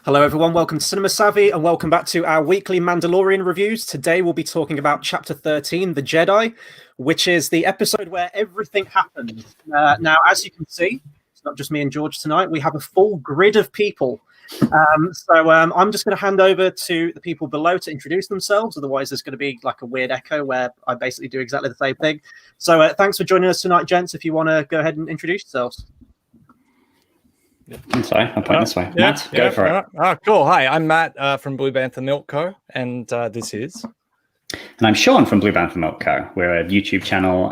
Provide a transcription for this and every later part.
Hello everyone, welcome to Cinema Savvy and welcome back to our weekly Mandalorian reviews. Today we'll be talking about Chapter 13, The Jedi, which is the episode where everything happens. Now, as you can see, it's not just me and George tonight, we have a full grid of people. I'm just going to hand over to the people below to introduce themselves, otherwise there's going to be like a weird echo where I basically do exactly the same thing. So thanks for joining us tonight, gents. If you want to go ahead and introduce yourselves. I'm sorry, I'm pointing this way. Matt, go for it. Oh, cool. Hi, I'm Matt from Blue Bantha Milk Co. And this is... And I'm Sean from Blue Bantha Milk Co. We're a YouTube channel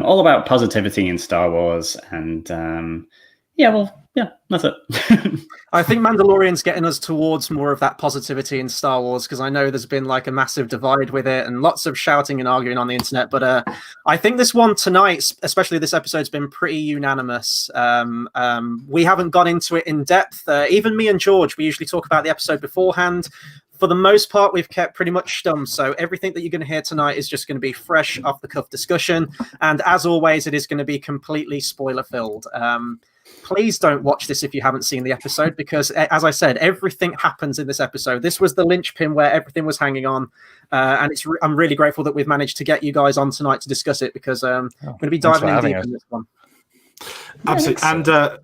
all about positivity in Star Wars. And that's it. I think Mandalorian's getting us towards more of that positivity in Star Wars, because I know there's been like a massive divide with it and lots of shouting and arguing on the internet. But I think this one tonight, especially this episode's been pretty unanimous. We haven't gone into it in depth. Even me and George, we usually talk about the episode beforehand. For the most part, we've kept pretty much stum. So everything that you're going to hear tonight is just going to be fresh off the cuff discussion. And as always, it is going to be completely spoiler filled. Please don't watch this if you haven't seen the episode, because as I said, everything happens in this episode. This was the linchpin where everything was hanging on. And I'm really grateful that we've managed to get you guys on tonight to discuss it, because I'm going to be diving in deep in this one. Absolutely. And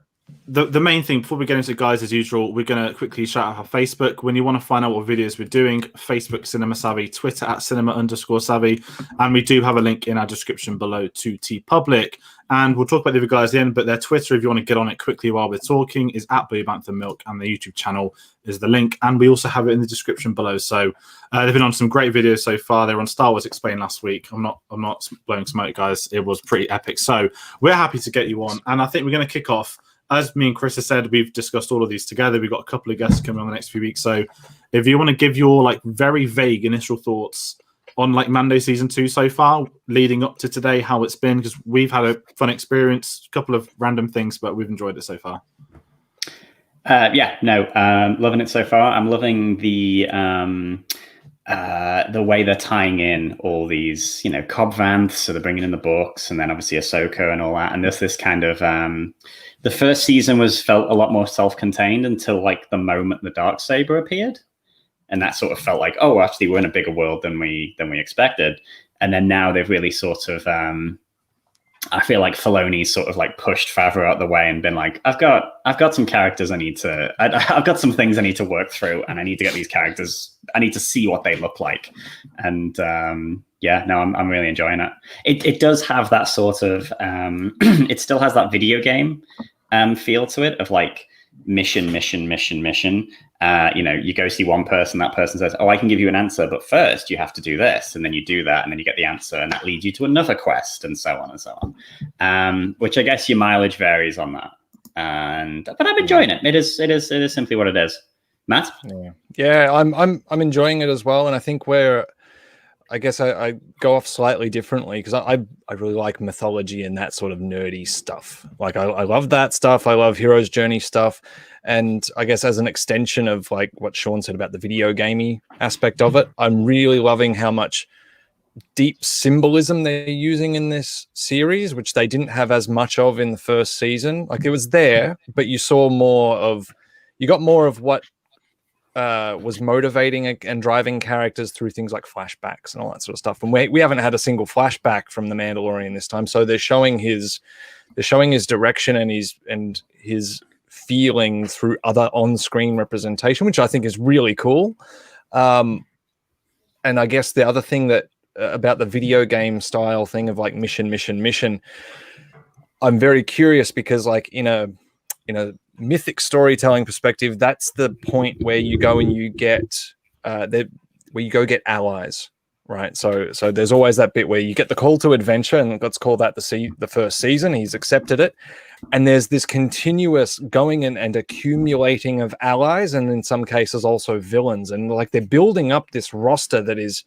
the main thing before we get into it, guys, as usual, we're going to quickly shout out our Facebook. When you want to find out what videos we're doing, Facebook Cinema Savvy, Twitter at cinema_savvy, and we do have a link in our description below to TeePublic. And we'll talk about the other guys in, but their Twitter, if you want to get on it quickly while we're talking, is at Blue Bantha Milk, and the YouTube channel is the link. And we also have it in the description below. So they've been on some great videos so far. They were on Star Wars Explained last week. I'm not blowing smoke, guys. It was pretty epic. So we're happy to get you on, and I think we're going to kick off. As me and Chris have said, we've discussed all of these together. We've got a couple of guests coming on the next few weeks. So if you want to give your like very vague initial thoughts on like Mando season 2 so far, leading up to today, how it's been, because we've had a fun experience, a couple of random things, but we've enjoyed it so far. Loving it so far. I'm loving the way they're tying in all these, Cobb Vanth, so they're bringing in the books, and then obviously Ahsoka and all that. And there's this kind of the first season felt a lot more self-contained until like the moment the Darksaber appeared, and that sort of felt like, oh, actually we're in a bigger world than we expected. And then now they've really sort of I feel like Filoni's sort of like pushed Favreau out the way and been like, I've got some characters I've got some things I need to work through, and I need to get these characters, I need to see what they look like. And I'm really enjoying it. It does have that sort of it still has that video game feel to it of like mission. You go see one person, that person says, oh, I can give you an answer, but first you have to do this. And then you do that, and then you get the answer, and that leads you to another quest, and so on and so on. Which I guess your mileage varies on that. But I'm enjoying it. It is simply what it is. Matt? Yeah, I'm enjoying it as well. And I think I guess I go off slightly differently, because I really like mythology and that sort of nerdy stuff. Like I love that stuff. I love hero's journey stuff. And I guess as an extension of like what Sean said about the video gamey aspect of it, I'm really loving how much deep symbolism they're using in this series, which they didn't have as much of in the first season. Like it was there, but you got more of what was motivating and driving characters through things like flashbacks and all that sort of stuff. And we haven't had a single flashback from the Mandalorian this time, so they're showing his direction and his feeling through other on-screen representation, which I think is really cool. And I guess the other thing that about the video game style thing of like mission, I'm very curious, because like in a mythic storytelling perspective, that's the point where you go and you get get allies, right? So there's always that bit where you get the call to adventure, and let's call that the first season. He's accepted it, and there's this continuous going and accumulating of allies, and in some cases also villains, and like they're building up this roster that is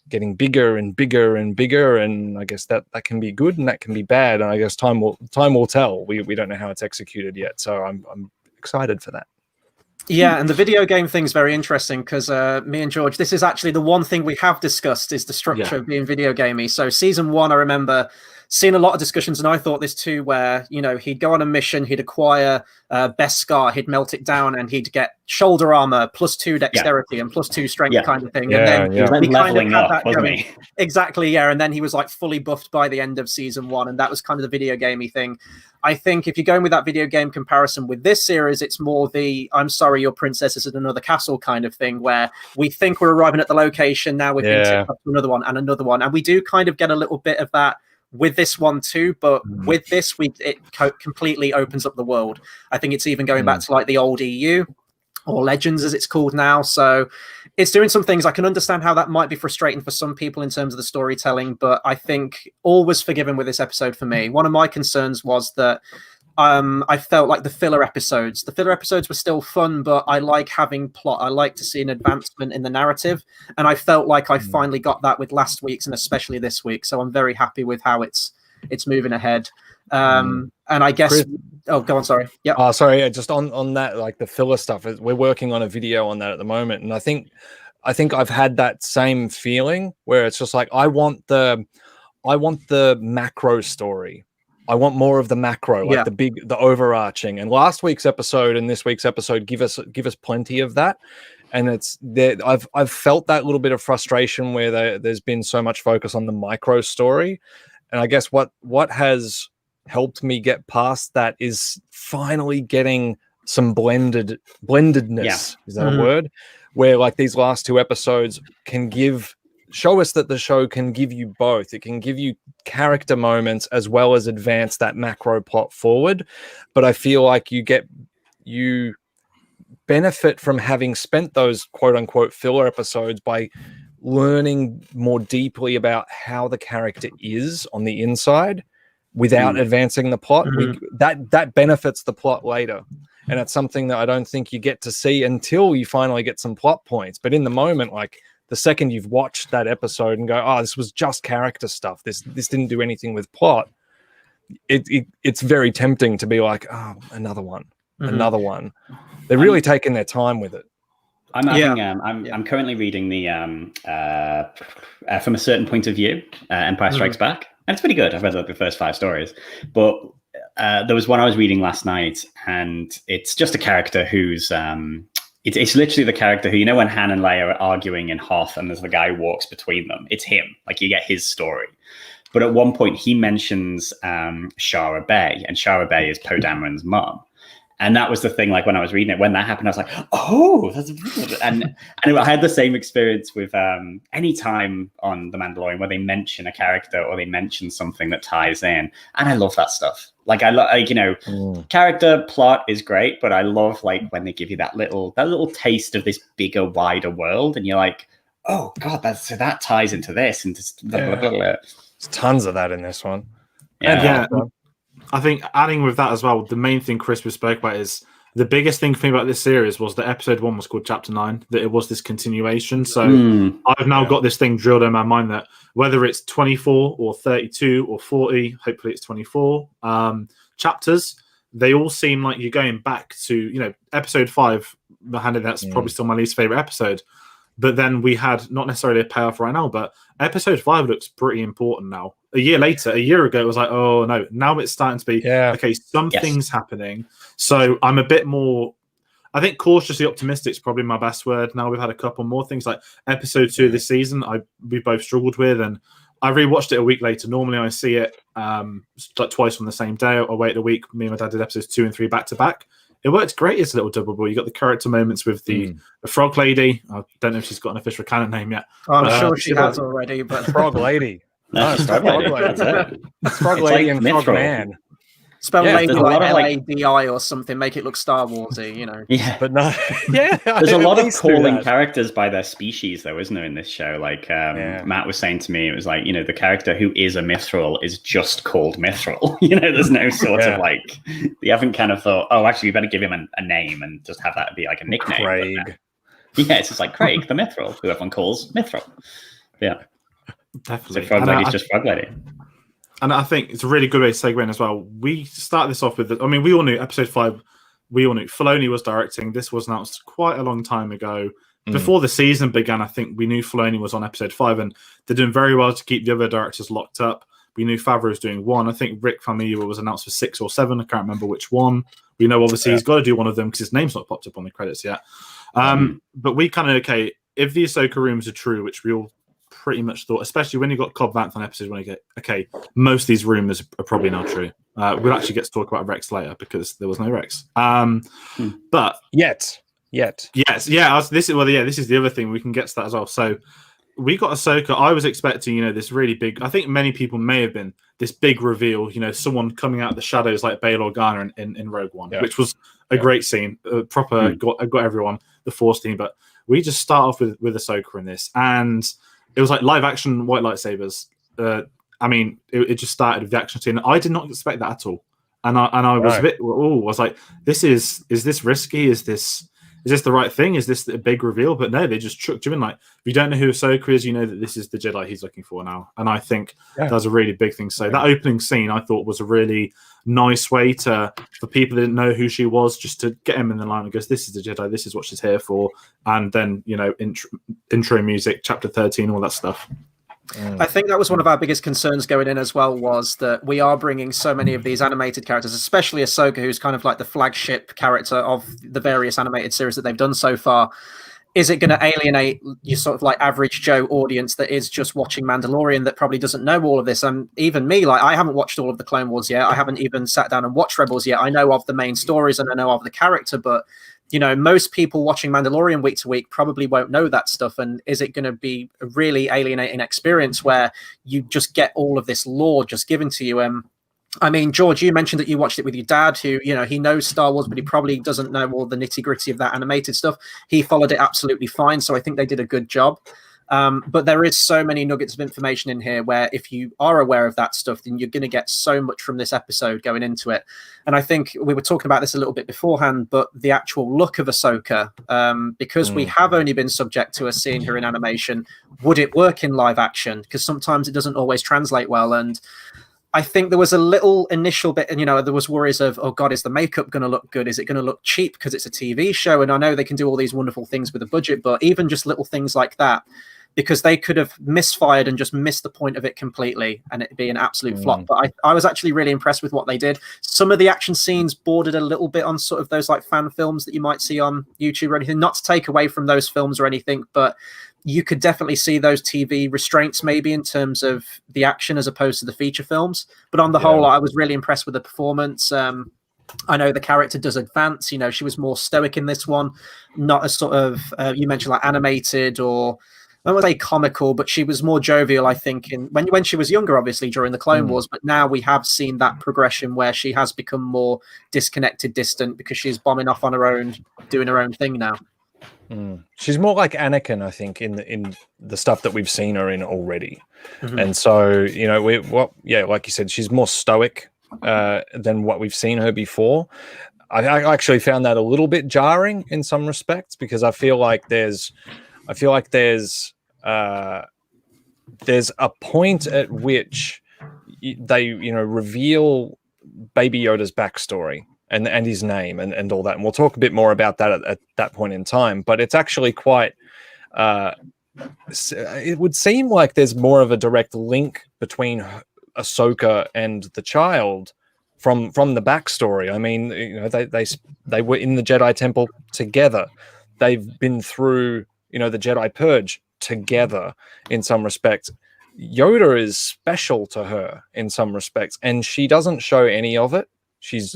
getting bigger and bigger and bigger. And I guess that can be good and that can be bad, and I guess time will tell. We don't know how it's executed yet, so I'm excited for that. Yeah, and the video game thing's very interesting, because me and George, this is actually the one thing we have discussed is the structure of being video gamey. So season 1, I remember seen a lot of discussions, and I thought this too, where, you know, he'd go on a mission, he'd acquire Beskar, he'd melt it down, and he'd get shoulder armor +2 dexterity and +2 strength kind of thing. And then he was like he kind of leveling had up, that wasn't going. he? Exactly, yeah. And then he was like fully buffed by the end of season 1, and that was kind of the video gamey thing. I think if you're going with that video game comparison with this series, it's more the "I'm sorry, your princess is in another castle" kind of thing, where we think we're arriving at the location, now we've been tipped up to another one and another one, and we do kind of get a little bit of that with this one too. But with this, it completely opens up the world. I think it's even going back to like the old EU, or Legends as it's called now. So it's doing some things. I can understand how that might be frustrating for some people in terms of the storytelling, but I think all was forgiven with this episode for me. One of my concerns was that I felt like the filler episodes were still fun, but I like having plot. I like to see an advancement in the narrative, and I felt like I finally got that with last week's and especially this week. So I'm very happy with how it's moving ahead. And I guess Chris, go on, sorry. Yeah. Sorry, just on that, like the filler stuff, we're working on a video on that at the moment, and I think I've had that same feeling where it's just like I want the macro story. I want more of the macro, like the overarching. And last week's episode and this week's episode give us plenty of that. And it's there. I've felt that little bit of frustration where there's been so much focus on the micro story. And I guess what has helped me get past that is finally getting some blendedness. Is that a word? Where like these last 2 episodes can show us that the show can give you both. It can give you character moments as well as advance that macro plot forward. But I feel like you benefit from having spent those quote unquote filler episodes by learning more deeply about how the character is on the inside without advancing the plot. That benefits the plot later. And it's something that I don't think you get to see until you finally get some plot points. But in the moment, like the second you've watched that episode and go, oh, this was just character stuff, this didn't do anything with plot, it's very tempting to be like, oh, another one. They're really taking their time with it. I'm currently reading the From a Certain Point of View, Empire Strikes Back, and it's pretty good. I've read like the first 5 stories, but there was one I was reading last night, and it's just a character who's it's literally the character who, you know, when Han and Leia are arguing in Hoth and there's the guy who walks between them, it's him. Like, you get his story. But at one point he mentions Shara Bay, and Shara Bay is Poe Dameron's mum. And that was the thing, like when I was reading it, when that happened, I was like, oh, that's good. And I had the same experience with any time on The Mandalorian where they mention a character or they mention something that ties in. And I love that stuff. Like, character plot is great, but I love like when they give you that little taste of this bigger, wider world. And you're like, oh God, that ties into this. And just blah, blah, blah, blah. There's tons of that in this one. Yeah. I think adding with that as well, the main thing Chris spoke about is the biggest thing for me about this series was that episode 1 was called Chapter 9, that it was this continuation. So I've now got this thing drilled in my mind that whether it's 24 or 32 or 40, hopefully it's 24 chapters, they all seem like you're going back to, you know, episode 5, that's probably still my least favorite episode. But then we had not necessarily a payoff right now, but episode 5 looks pretty important now. A year ago, it was like, oh no, now it's starting to be, okay, something's happening. So I'm a bit more, I think cautiously optimistic is probably my best word. Now we've had a couple more things like episode 2 of this season, we both struggled with, and I rewatched it a week later. Normally I see it like twice on the same day. I wait a week. Me and my dad did episodes 2 and 3 back to back. It worked great as a little double bill. You got the character moments with the frog lady. I don't know if she's got an official canon name yet. I'm sure she has already, but frog lady. No, it's Frog Lady. That's it. Frog Lady and Frog Man. Spell lady like L-A-D-I or something. Make it look Star Warsy, you know. Yeah, but no. There's a lot of calling characters by their species, though, isn't there, in this show? Like Matt was saying to me, it was like, you know, the character who is a Mithril is just called Mithril. You know, there's no sort of like, you haven't kind of thought, oh, actually, you better give him a name and just have that be like a nickname. Craig. Yeah, it's just like Craig the Mithril, who everyone calls Mithril. Yeah. Definitely. So Frog Lady's just Frog Lady. And I think it's a really good way to segue in as well. We start this off with, we all knew episode 5, we all knew Filoni was directing. This was announced quite a long time ago. Before the season began, I think we knew Filoni was on episode 5, and they're doing very well to keep the other directors locked up. We knew Favreau was doing one. I think Rick Famuyiwa was announced for 6 or 7. I can't remember which one. We know obviously he's got to do one of them because his name's not popped up on the credits yet. But we kind of, okay, if the Ahsoka rumors are true, which we all pretty much thought, especially when you got Cobb Vanth on episode 1, you get, okay, most of these rumors are probably not true. We'll actually get to talk about Rex later because there was no Rex. But Yet. Yes, yeah. This is the other thing. We can get to that as well. So we got Ahsoka. I was expecting, this really big. I think many people may have been this big reveal. Someone coming out of the shadows like Bail Organa in Rogue One, which was a great scene. Proper got everyone, the Force team. But we just start off with Ahsoka in this, and it was like live action white lightsabers. It just started with the action scene. I did not expect that at all, and I was a bit. I was like, is this risky? Is this the right thing? Is this a big reveal? But no, they just chucked you in. Like, if you don't know who Ahsoka is, you know that this is the Jedi he's looking for now. And I think that's a really big thing. So that opening scene, I thought, was a really nice way for people that didn't know who she was, just to get him in the line and goes, this is the Jedi, this is what she's here for. And then, intro music, chapter 13, all that stuff. I think that was one of our biggest concerns going in as well, was that we are bringing so many of these animated characters, especially Ahsoka, who's kind of like the flagship character of the various animated series that they've done so far. Is it going to alienate your sort of like average Joe audience that is just watching Mandalorian that probably doesn't know all of this? And even me, like, I haven't watched all of the Clone Wars yet. I haven't even sat down and watched Rebels yet. I know of the main stories and I know of the character, but most people watching Mandalorian week to week probably won't know that stuff. And is it going to be a really alienating experience where you just get all of this lore just given to you? George, you mentioned that you watched it with your dad, who, he knows Star Wars, but he probably doesn't know all the nitty gritty of that animated stuff. He followed it absolutely fine. So I think they did a good job. But there is so many nuggets of information in here where if you are aware of that stuff, then you're going to get so much from this episode going into it. And I think we were talking about this a little bit beforehand, but the actual look of Ahsoka, because we have only been subject to us seeing her in animation, would it work in live action? Because sometimes it doesn't always translate well. And I think there was a little initial bit, and there was worries of, oh God, is the makeup going to look good? Is it going to look cheap because it's a TV show? And I know they can do all these wonderful things with a budget, but even just little things like that, because they could have misfired and just missed the point of it completely and it'd be an absolute flop. But I was actually really impressed with what they did. Some of the action scenes bordered a little bit on sort of those like fan films that you might see on YouTube or anything, not to take away from those films or anything, but you could definitely see those TV restraints maybe in terms of the action as opposed to the feature films. But on the whole, I was really impressed with the performance. I know the character does advance. She was more stoic in this one, not as sort of, you mentioned like animated or I don't want to say comical, but she was more jovial, I think, when she was younger, obviously, during the Clone Wars. But now we have seen that progression where she has become more disconnected, distant, because she's bombing off on her own, doing her own thing now. She's more like Anakin, I think, in the stuff that we've seen her in already. And so, like you said, she's more stoic than what we've seen her before. I actually found that a little bit jarring in some respects, because I feel like there's a point at which they reveal Baby Yoda's backstory and his name and all that, and we'll talk a bit more about that at that point in time. But it's actually quite it would seem like there's more of a direct link between Ahsoka and the child from the backstory. I mean, they were in the Jedi Temple together. They've been through the Jedi Purge together in some respects. Yoda is special to her in some respects, and she doesn't show any of it. She's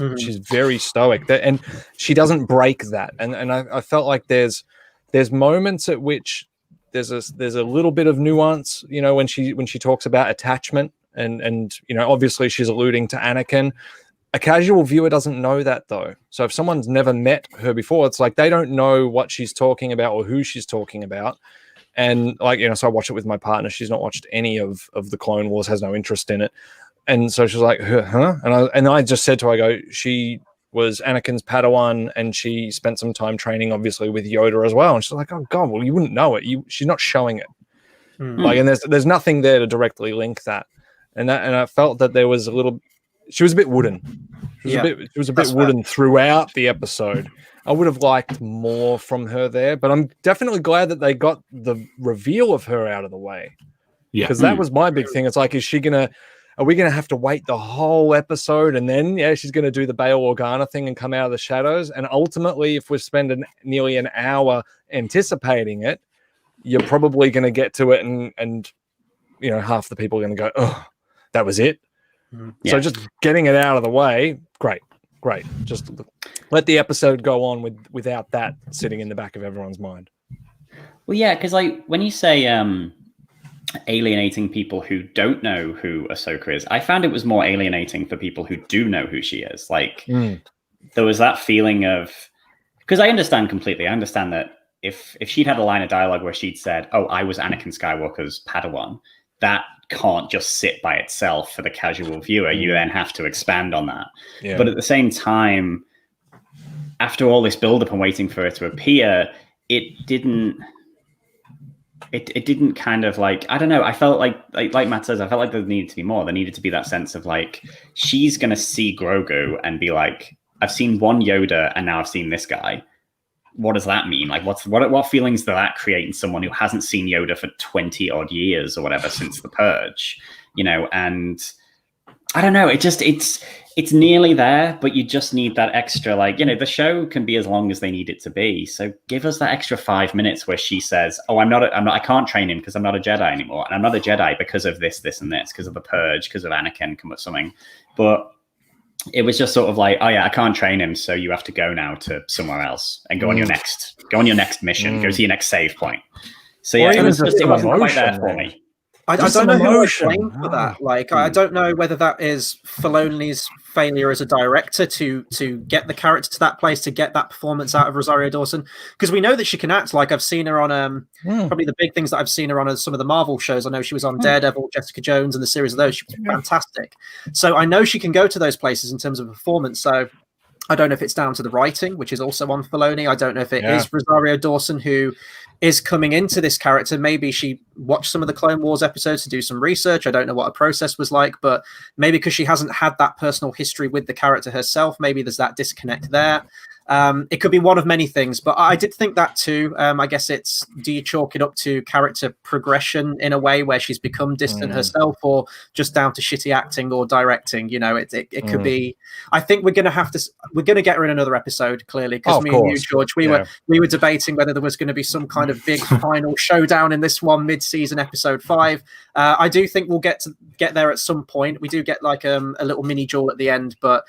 very stoic, and she doesn't break that. And I felt like there's moments at which there's a little bit of nuance, when she talks about attachment, and obviously she's alluding to Anakin. A casual viewer doesn't know that, though. So if someone's never met her before, it's like they don't know what she's talking about or who she's talking about. And so I watched it with my partner. She's not watched any of the Clone Wars, has no interest in it. And so she was like, huh? And I just said to her, I go, she was Anakin's Padawan, and she spent some time training, obviously, with Yoda as well. And she's like, oh God, well, you wouldn't know it. She's not showing it. And there's nothing there to directly link that. And I felt that there was she was a bit wooden. She was a bit wooden throughout the episode. I would have liked more from her there, but I'm definitely glad that they got the reveal of her out of the way. Yeah. Because that was my big thing. It's like, is she going to are we going to have to wait the whole episode and then she's going to do the Bail Organa thing and come out of the shadows? And ultimately, if we spend nearly an hour anticipating it, you're probably going to get to it and half the people are going to go, oh, that was it. Yeah. So just getting it out of the way, great. Just let the episode go on without that sitting in the back of everyone's mind. Well, yeah, because when you say alienating people who don't know who Ahsoka is, I found it was more alienating for people who do know who she is. There was that feeling of, because I understand completely. I understand that if she'd had a line of dialogue where she'd said, "Oh, I was Anakin Skywalker's Padawan," that can't just sit by itself for the casual viewer. You then have to expand on that. Yeah. But at the same time, after all this build-up and waiting for her to appear, it didn't kind of I don't know. I felt like Matt says, I felt like there needed to be more. There needed to be that sense of she's going to see Grogu and be like, I've seen one Yoda and now I've seen this guy. What does that mean? What feelings does that create in someone who hasn't seen Yoda for 20 odd years or whatever since the Purge? And I don't know. It's nearly there, but you just need that extra, the show can be as long as they need it to be. So give us that extra 5 minutes where she says, "Oh, I can't train him because I'm not a Jedi anymore. And I'm not a Jedi because of this, and this, because of the Purge, because of Anakin, or something." But it was just sort of "Oh yeah, I can't train him, so you have to go now to somewhere else and go on your next mission, go to your next save point." So yeah, it wasn't quite there for me. I don't know who I blame for that. I don't know whether that is Filoni's failure as a director to get the character to that place, to get that performance out of Rosario Dawson, because we know that she can act. I've seen her on probably the big things that I've seen her on are some of the Marvel shows. I know she was on Daredevil, Jessica Jones, and the series of those. She was fantastic. So I know she can go to those places in terms of performance. So I don't know if it's down to the writing, which is also on Filoni. I don't know if it is Rosario Dawson who is coming into this character. Maybe she watched some of the Clone Wars episodes to do some research. I don't know what her process was like, but maybe because she hasn't had that personal history with the character herself, maybe there's that disconnect there. It could be one of many things, but I did think that too. I guess do you chalk it up to character progression in a way where she's become distant herself, or just down to shitty acting or directing? It could be. I think we're going to get her in another episode, clearly, because me and you, George, we were debating whether there was going to be some kind of big final showdown in this one mid-season episode 5. I do think we'll get there at some point. We do get a little mini duel at the end, but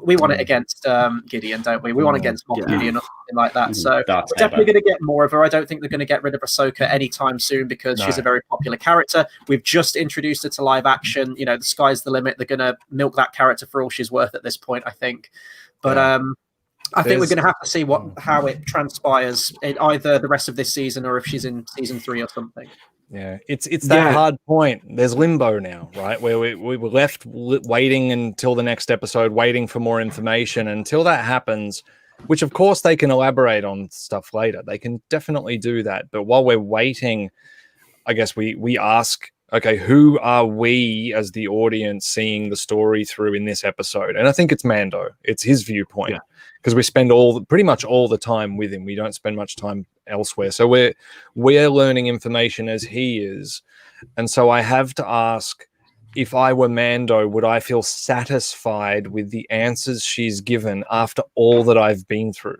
we want it against Gideon, don't we? We want against Moff Gideon or something like that. So we're definitely going to get more of her. I don't think they're going to get rid of Ahsoka anytime soon because she's a very popular character. We've just introduced her to live action. The sky's the limit. They're going to milk that character for all she's worth at this point, I think. But I think we're going to have to see how it transpires in either the rest of this season or if she's in season 3 or something. Yeah, it's that hard point. There's limbo now, right? Where we were left waiting until the next episode, waiting for more information. Until that happens, which of course they can elaborate on stuff later. They can definitely do that. But while we're waiting, I guess we ask, okay, who are we as the audience seeing the story through in this episode? And I think it's Mando. It's his viewpoint because we spend pretty much all the time with him. We don't spend much time elsewhere. So we're learning information as he is. And so I have to ask, if I were Mando, would I feel satisfied with the answers she's given after all that I've been through?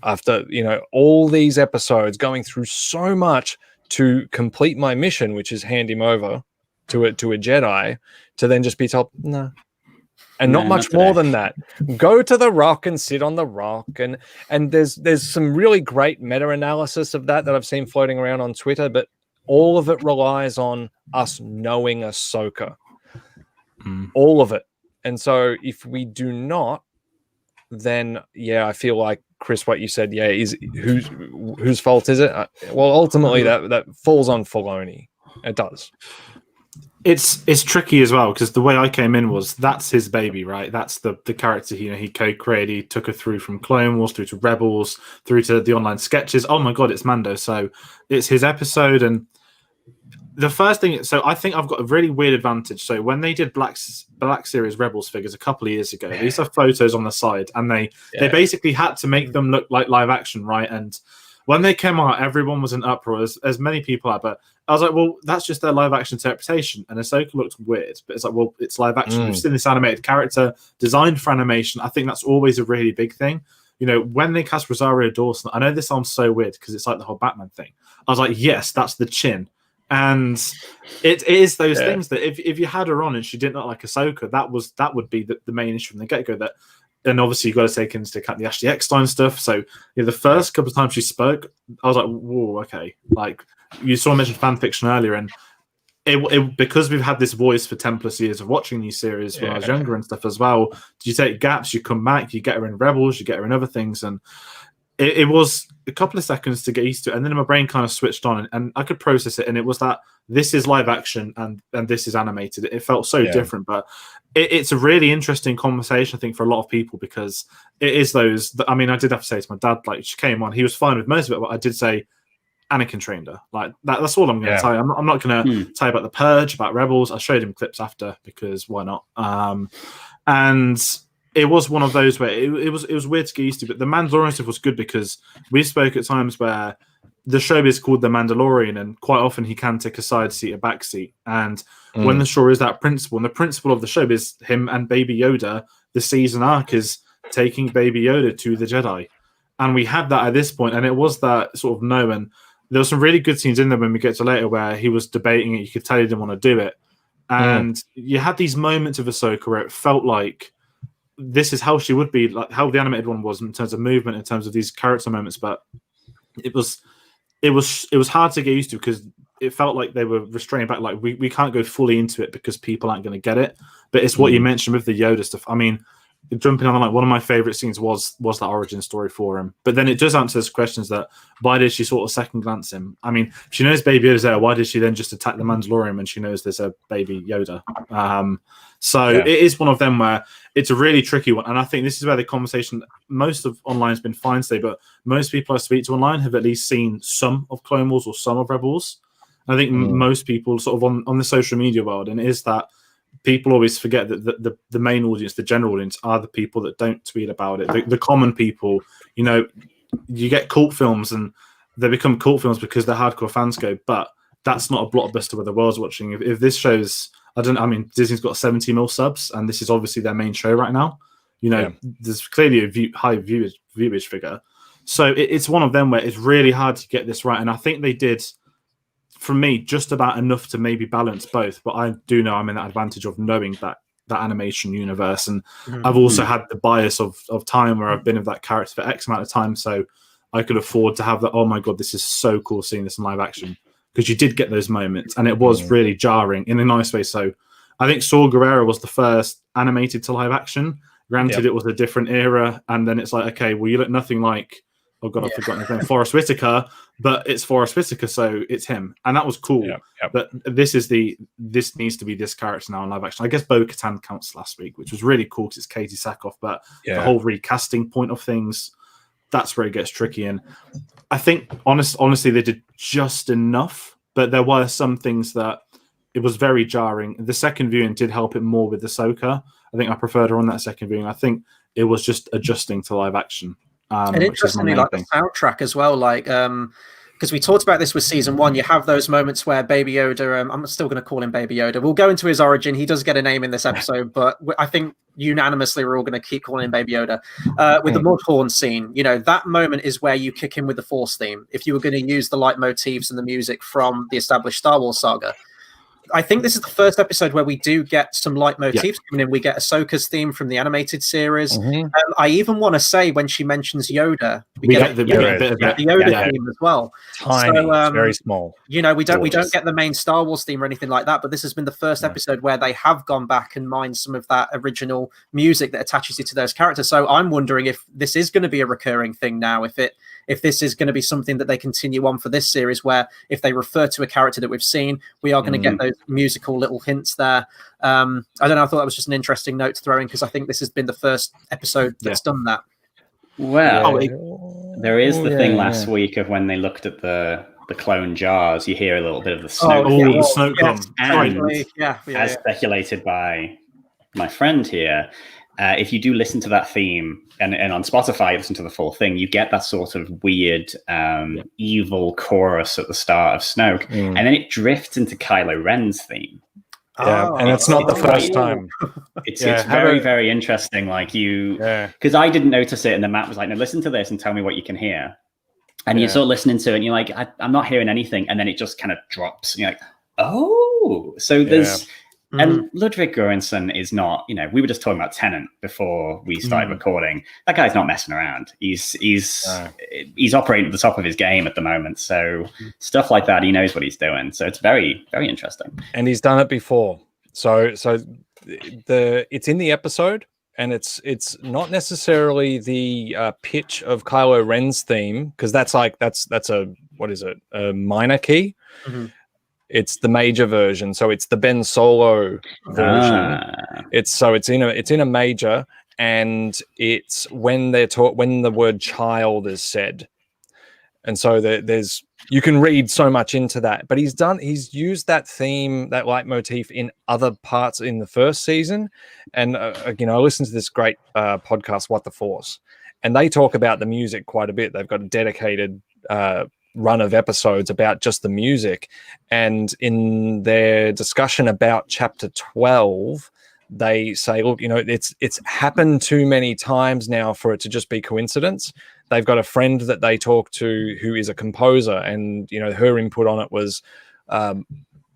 After, all these episodes, going through so much to complete my mission, which is hand him over to a Jedi, to then just be told, no. And not much more than that. Go to the rock and sit on the rock. And there's some really great meta-analysis of that I've seen floating around on Twitter, but all of it relies on us knowing Ahsoka. All of it. And so if we do not, then I feel like, Chris, what you said, is whose fault is it? Well, ultimately that falls on Filoni. It does. It's tricky as well because the way I came in was that's his baby, right? That's the character he co-created. He took her through from Clone Wars through to Rebels through to the online sketches. Oh my god, it's Mando. So it's his episode. And the first thing, so I think I've got a really weird advantage. So when they did Black Series Rebels figures a couple of years ago, these are photos on the side, and they basically had to make them look like live action, right? And when they came out, everyone was in uproar, as many people are. But I was like, well, that's just their live action interpretation. And Ahsoka looked weird, but it's like, well, it's live action. We've seen this animated character designed for animation. I think that's always a really big thing. You know, when they cast Rosario Dawson, I know this sounds so weird because it's like the whole Batman thing. I was like, yes, that's the chin. And it is those things that if you had her on and she didn't look like Ahsoka, that would be the main issue from the get-go. That, and obviously you've got to take into account the Ashley Eckstein stuff. So the first couple of times she spoke, I was like, whoa, okay. Like you saw mentioned fan fiction earlier, and it because we've had this voice for 10 plus years of watching these series when I was younger and stuff as well. You take gaps, you come back, you get her in Rebels, you get her in other things, and it was a couple of seconds to get used to it, and then my brain kind of switched on, and I could process it, and it was that this is live action and this is animated. It felt so different, but it's a really interesting conversation, I think, for a lot of people, because it is those. I mean, I did have to say to my dad, like, she came on, he was fine with most of it, but I did say Anakin trained her. Like that's all I'm going to tell you. I'm not going to tell you about the Purge, about Rebels. I showed him clips after because why not? And it was one of those where it was weird to get used to, but the Mandalorian stuff was good because we spoke at times where the show is called The Mandalorian, and quite often he can take a side seat, a back seat. And when the show is that principle, and the principle of the show is him and Baby Yoda, the season arc is taking Baby Yoda to the Jedi. And we had that at this point, and it was that sort of no. And there were some really good scenes in there when we get to later where he was debating it. You could tell he didn't want to do it. And you had these moments of Ahsoka where it felt like this is how she would be, like how the animated one was in terms of movement, in terms of these character moments. But it was hard to get used to because it felt like they were restraining back. Like we can't go fully into it because people aren't going to get it. But it's what you mentioned with the Yoda stuff. I mean, jumping on, like, one of my favorite scenes was that origin story for him. But then it does answer those questions that why did she sort of second glance him? I mean, she knows Baby Yoda's there. Why did she then just attack the Mandalorian when she knows there's a Baby Yoda? It is one of them where it's a really tricky one. And I think this is where the conversation, most of online has been fine today, but most people I speak to online have at least seen some of Clone Wars or some of Rebels. And I think most people sort of on the social media world, and it is that people always forget that the main audience, the general audience, are the people that don't tweet about it. The common people, you know, you get cult films and they become cult films because they're hardcore fans go, but that's not a blockbuster where the world's watching. If this show's, I mean, Disney's got 70 mil subs and this is obviously their main show right now. You know, there's clearly a high viewage figure. So it's one of them where it's really hard to get this right. And I think they did, for me, just about enough to maybe balance both. But I do know I'm in that advantage of knowing that animation universe. And I've also had the bias of time where I've been of that character for X amount of time. So I could afford to have that, oh my God, this is so cool seeing this in live action. Because you did get those moments and it was really jarring in a nice way. So I think Saw Gerrera was the first animated to live action. Granted, it was a different era. And then it's like, okay, well, you look nothing like, oh God, I've forgotten his name, Forrest Whitaker, but it's Forrest Whitaker, so it's him. And that was cool. But this needs to be this character now in live action. I guess Bo-Katan counts last week, which was really cool because it's Katie Sackhoff. But the whole recasting point of things, that's where it gets tricky. And I think, honestly, they did just enough, but there were some things that it was very jarring. The second viewing did help it more with Ahsoka. I think I preferred her on that second viewing. I think it was just adjusting to live action. And interestingly, like the soundtrack as well, like because we talked about this with season 1, you have those moments where Baby Yoda, I'm still going to call him Baby Yoda. We'll go into his origin. He does get a name in this episode, but I think unanimously we're all going to keep calling him Baby Yoda. With the Mudhorn scene, you know, that moment is where you kick in with the Force theme. If you were going to use the leitmotifs and the music from the established Star Wars saga. I think this is the first episode where we do get some leitmotifs coming in. We get Ahsoka's theme from the animated series. I even want to say when she mentions Yoda, we get the Yoda theme as well. Tiny, so, very small. You know, we don't get the main Star Wars theme or anything like that. But this has been the first episode where they have gone back and mined some of that original music that attaches you to those characters. So I'm wondering if this is going to be a recurring thing now. If this is going to be something that they continue on for this series, where if they refer to a character that we've seen, we are going to get those musical little hints there. I don't know. I thought that was just an interesting note to throw in because I think this has been the first episode that's done that. Well, there is the thing last week of when they looked at the clone jars. You hear a little bit of the snow. Snow and as speculated by my friend here, if you do listen to that theme, and on Spotify, you listen to the full thing, you get that sort of weird, evil chorus at the start of Snoke, and then it drifts into Kylo Ren's theme. Yeah, and it's not the first time. It's very, very interesting. Like because I didn't notice it, and then Matt was like, "No, listen to this and tell me what you can hear." And you're sort of listening to it, and you're like, "I'm not hearing anything," and then it just kind of drops, and you're like, "Oh, so there's." And Ludwig Göransson is not, we were just talking about Tenet before we started recording. That guy's not messing around. He's operating at the top of his game at the moment. So stuff like that, he knows what he's doing. So it's very, very interesting. And he's done it before. So it's in the episode, and it's not necessarily the pitch of Kylo Ren's theme, because that's a what is it, a minor key. It's the major version, so it's the Ben Solo version. It's in a major, and it's when when the word child is said, and so there's you can read so much into that. But he's used that theme, that leitmotif, in other parts in the first season, and I listened to this great podcast, What the Force, and they talk about the music quite a bit. They've got a dedicated run of episodes about just the music, and in their discussion about chapter 12 they say, look, it's happened too many times now for it to just be coincidence. They've got a friend that they talk to who is a composer, and her input on it was,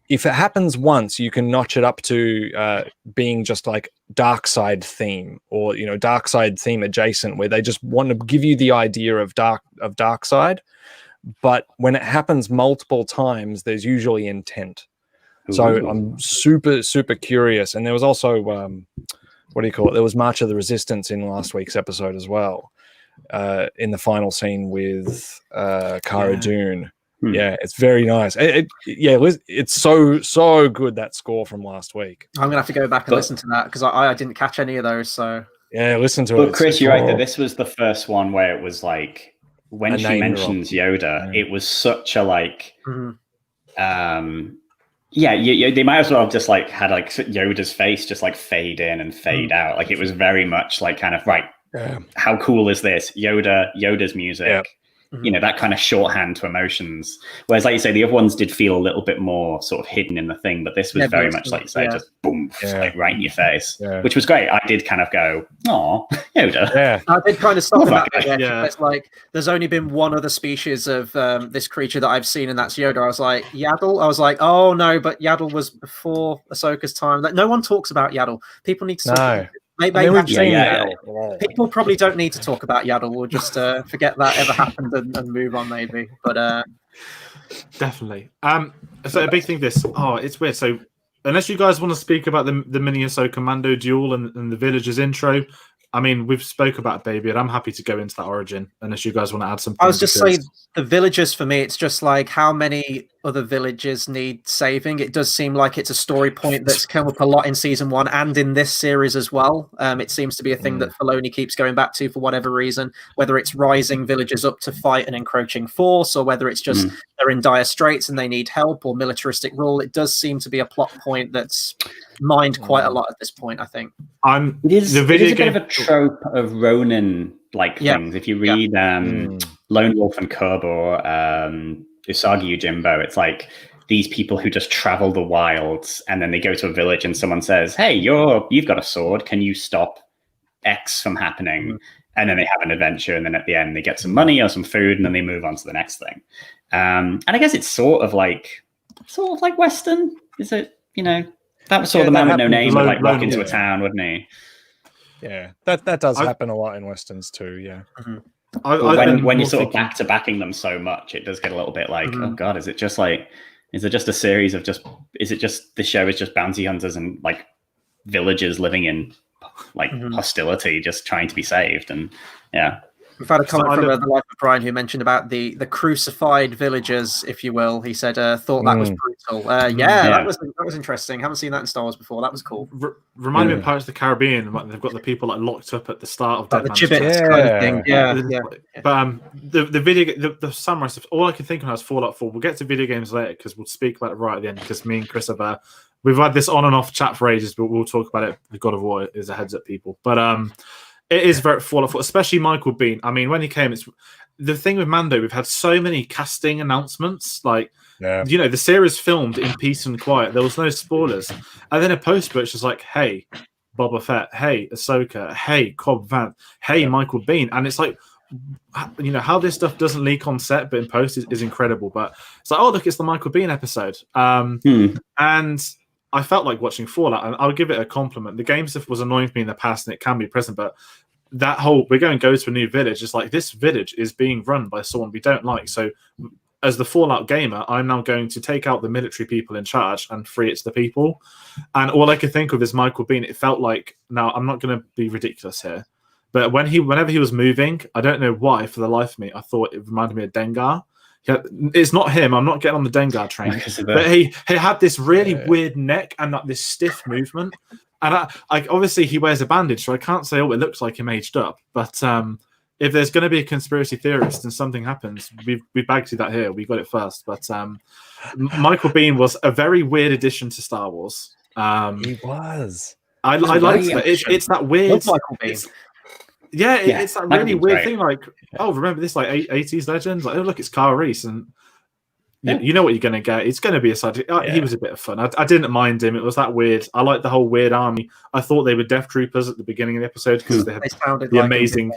if it happens once, you can notch it up to being just like dark side theme, or dark side theme adjacent, where they just want to give you the idea of dark side. But when it happens multiple times, there's usually intent. So I'm super, super curious. And there was also, there was March of the Resistance in last week's episode as well, in the final scene with Cara Dune. Yeah, it's very nice. It's so good, that score from last week. I'm going to have to go back and listen to that, because I didn't catch any of those. So yeah, listen to it. But Chris, you're right that this was the first one where it was like, when she mentions Yoda, it was such a they might as well have just like had like Yoda's face just like fade in and fade out. Like it was very much like kind of how cool is this? Yoda's music. That kind of shorthand to emotions. Whereas, like you say, the other ones did feel a little bit more sort of hidden in the thing, but this was very much, like you say, just boom, like right in your face, which was great. I did kind of go, "Oh, Yoda." Yeah, I did kind of stop at that. It's like there's only been one other species of this creature that I've seen, and that's Yoda. I was like, Yaddle. I was like, oh no, but Yaddle was before Ahsoka's time. No one talks about Yaddle. People need to. No. People probably don't need to talk about Yaddle. We'll just forget that ever happened and move on, maybe. But definitely. So a big thing. It's weird. So unless you guys want to speak about the mini Ahsoka Mando duel and the villagers intro, I mean, we've spoke about Baby, and I'm happy to go into that origin. Unless you guys want to add something. I was just saying, the villagers for me, it's just like, how many other villages need saving? It does seem like it's a story point that's come up a lot in season 1 and in this series as well. It seems to be a thing that Filoni keeps going back to for whatever reason, whether it's rising villagers up to fight an encroaching force, or whether it's just they're in dire straits and they need help, or militaristic rule. It does seem to be a plot point that's mined quite a lot at this point, I think. It is a bit of a trope of Ronin things. If you read Lone Wolf and Cub or Usagi Yojimbo, it's like these people who just travel the wilds, and then they go to a village and someone says, "Hey, you've got a sword. Can you stop X from happening?" And then they have an adventure, and then at the end they get some money or some food, and then they move on to the next thing. And I guess it's sort of like Western. Is it? That was sort of the man with no name would like walk into a town, wouldn't he? Yeah, that does happen a lot in Westerns too. Yeah. When you're sort of back to backing them so much, it does get a little bit like, oh god, is it just a series of is it just the show is just bounty hunters and like villagers living in like hostility, just trying to be saved? And we've had a comment from the Life of Brian who mentioned about the crucified villagers, if you will. He said thought that was brutal. That was interesting. Haven't seen that in Star Wars before. That was cool. Remind me of Pirates of the Caribbean. They've got the people like locked up at the start of Dead the gibbets kind of thing. Yeah. But the video, the summary stuff. All I can think of now is Fallout 4. We'll get to video games later because we'll speak about it right at the end. Because me and Chris have we've had this on and off chat for ages, but we'll talk about it. The God of War is a heads up, people. But it is very Fallout 4, especially Michael Biehn. I mean, when he came, it's the thing with Mando. We've had so many casting announcements, like the series filmed in peace and quiet. There was no spoilers, and then a post it's just like, hey, Boba Fett, hey, Ahsoka, hey, Cobb Vanth, hey, Michael Biehn, and it's like, how this stuff doesn't leak on set, but in post is incredible. But it's like, oh look, it's the Michael Biehn episode, and I felt like watching Fallout, and I'll give it a compliment. The game stuff was annoying me in the past, and it can be present, but that whole we're going to go to a new village, it's like this village is being run by someone we don't like. So as the Fallout gamer, I'm now going to take out the military people in charge and free it to the people. And all I could think of is Michael Biehn. It felt like, now I'm not going to be ridiculous here, but whenever he was moving, I don't know why, for the life of me, I thought it reminded me of Dengar. It's not him. I'm not getting on the Dengar train. But he had this really weird neck and like this stiff movement. And I obviously he wears a bandage, so I can't say, oh, it looks like him aged up. But if there's going to be a conspiracy theorist and something happens, we bagged you that here. We got it first. But Michael Biehn was a very weird addition to Star Wars. He was. I liked it. It's that weird. Michael Biehn. It's that really weird thing. Like, oh, remember this like 80s legends? Like, oh, look, it's Kyle Reese, and you know what you're going to get. It's going to be a side. He was a bit of fun. I didn't mind him. It was that weird. I like the whole weird army. I thought they were Death Troopers at the beginning of the episode because they had the amazing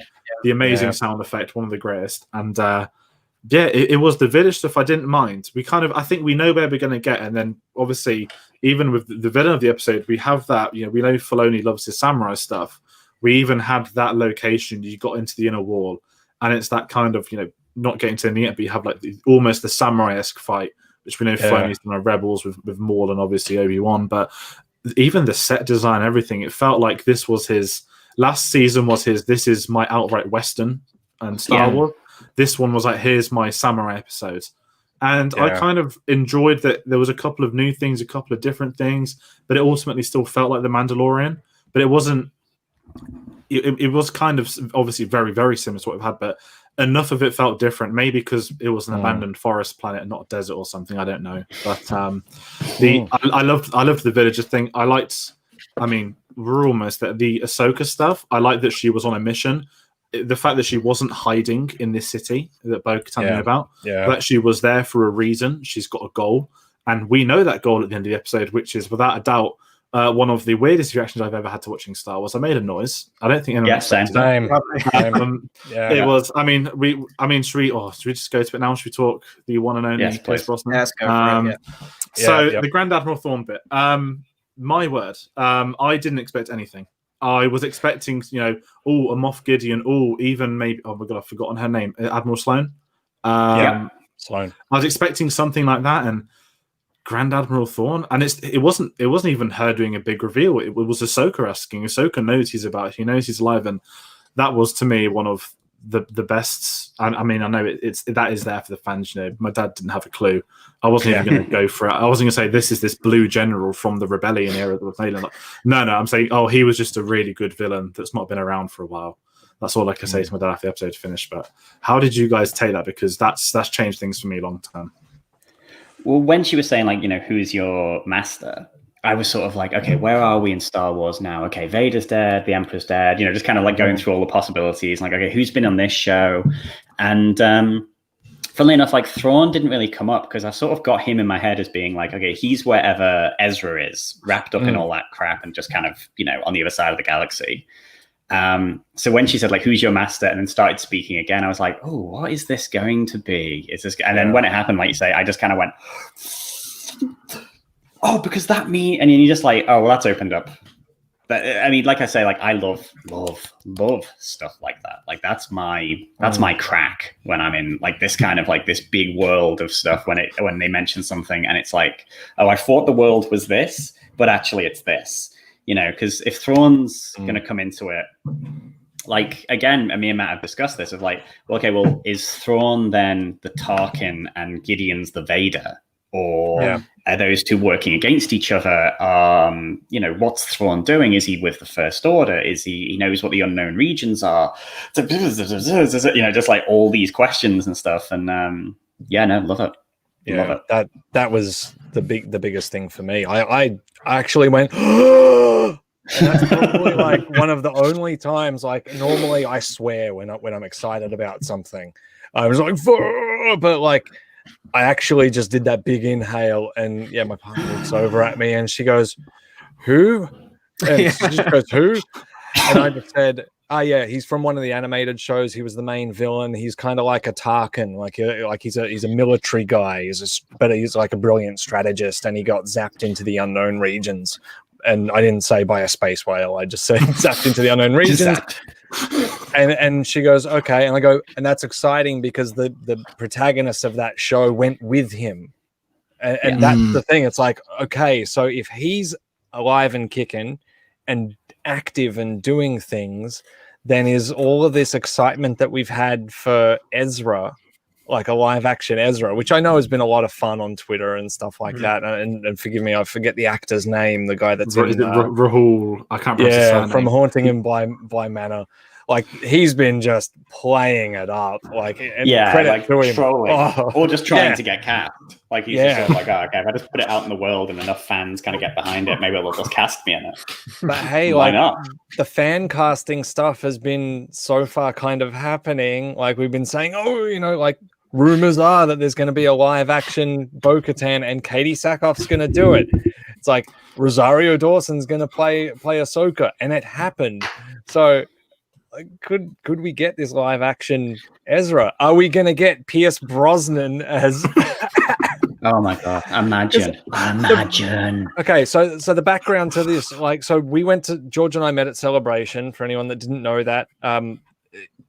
sound effect, one of the greatest. And it was the village stuff I didn't mind. I think we know where we're going to get, and then obviously even with the villain of the episode, we have that. We know Filoni loves his samurai stuff. We even had that location. You got into the inner wall, and it's that kind of not getting to the yet, but you have like almost the samurai-esque fight, which we know Filoni's done on Rebels with Maul and obviously Obi-Wan. But even the set design, everything, it felt like this was his last season. This is my outright Western and Star Wars. This one was like, here's my samurai episode. And I kind of enjoyed that there was a couple of new things, a couple of different things, but it ultimately still felt like The Mandalorian. But it wasn't. It was kind of obviously very, very similar to what we've had, but enough of it felt different. Maybe because it was an abandoned forest planet, not a desert or something. I don't know. But I loved the villager thing. We're almost at the Ahsoka stuff. I like that she was on a mission. The fact that she wasn't hiding in this city that Bo-Katan knew about, that she was there for a reason. She's got a goal, and we know that goal at the end of the episode, which is without a doubt one of the weirdest reactions I've ever had to watching Star Wars. I made a noise. I don't think anyone same. It was. Should we just go to it now? Should we talk the one and only Pierce Brosnan? Let's go for it, the Grand Admiral Thrawn bit. My word, I didn't expect anything. I was expecting, a Moff Gideon, even maybe. Oh my god, I've forgotten her name. Admiral Sloane. Sloane. I was expecting something like that, and Grand Admiral Thrawn, and it wasn't even her doing a big reveal. It was Ahsoka asking. Ahsoka knows he's about. He knows he's alive, and that was to me one of the best. I know that is there for the fans. My dad didn't have a clue. I wasn't even going to go for it. I wasn't going to say this is this blue general from the rebellion era that was made. No. I'm saying, he was just a really good villain that's not been around for a while. That's all I can say to my dad after the episode finished. But how did you guys take that? Because that's changed things for me long term. Well, when she was saying, who's your master, I was sort of like, okay, where are we in Star Wars now? Okay, Vader's dead, the Emperor's dead, just kind of going through all the possibilities. Like, okay, who's been on this show? And funnily enough, Thrawn didn't really come up because I sort of got him in my head as being like, okay, he's wherever Ezra is, wrapped up in all that crap and just kind of, on the other side of the galaxy. So when she said who's your master, and then started speaking again, I was like, oh, what is this going to be? Is this? And then when it happened, like you say, I just kind of went, oh, because that means, and you just oh, well, that's opened up. But like I say, I love stuff like that. That's my crack when I'm in this kind of this big world of stuff. When they mention something and it's like, oh, I thought the world was this, but actually it's this. Because if Thrawn's going to come into it, again, me and Matt have discussed this of is Thrawn then the Tarkin and Gideon's the Vader? Or are those two working against each other? What's Thrawn doing? Is he with the First Order? Is he knows what the unknown regions are? Just all these questions and stuff. And love it. Yeah, love it. that was the biggest thing for me. I actually went, and that's probably like one of the only times. Like normally, I swear when I'm excited about something. I was like, but like I actually just did that big inhale, and yeah, my partner looks over at me and she goes, "Who?" And she just goes, "Who?" And I just said, "Oh yeah, he's from one of the animated shows. He was the main villain. He's kind of like a Tarkin, like he's a military guy. But he's like a brilliant strategist, and he got zapped into the unknown regions." And I didn't say by a space whale. I just said zapped into the unknown regions. And she goes, okay. And I go, and that's exciting because the protagonist of that show went with him. And that's the thing. It's like, okay, so if he's alive and kicking and active and doing things, then is all of this excitement that we've had for Ezra, like a live action Ezra, which I know has been a lot of fun on Twitter and stuff like that. And forgive me, I forget the actor's name, the guy that's Rahul. I can't pronounce his surname. From Haunting in Bly Manor. Like he's been just playing it up, like credit like to him. Trolling, or just trying to get cast. Like he's just sort of like, oh, okay, if I just put it out in the world and enough fans kind of get behind it, maybe they'll just cast me in it. But hey, why like not? The fan casting stuff has been so far kind of happening. Like we've been saying, oh, like rumors are that there's going to be a live action Bo-Katan and Katie Sackhoff's going to do it. It's like Rosario Dawson's going to play Ahsoka, and it happened. So. Could we get this live action Ezra? Are we going to get Pierce Brosnan as? Oh my god! Imagine. Okay, so the background to this, so we went to George and I met at Celebration. For anyone that didn't know that,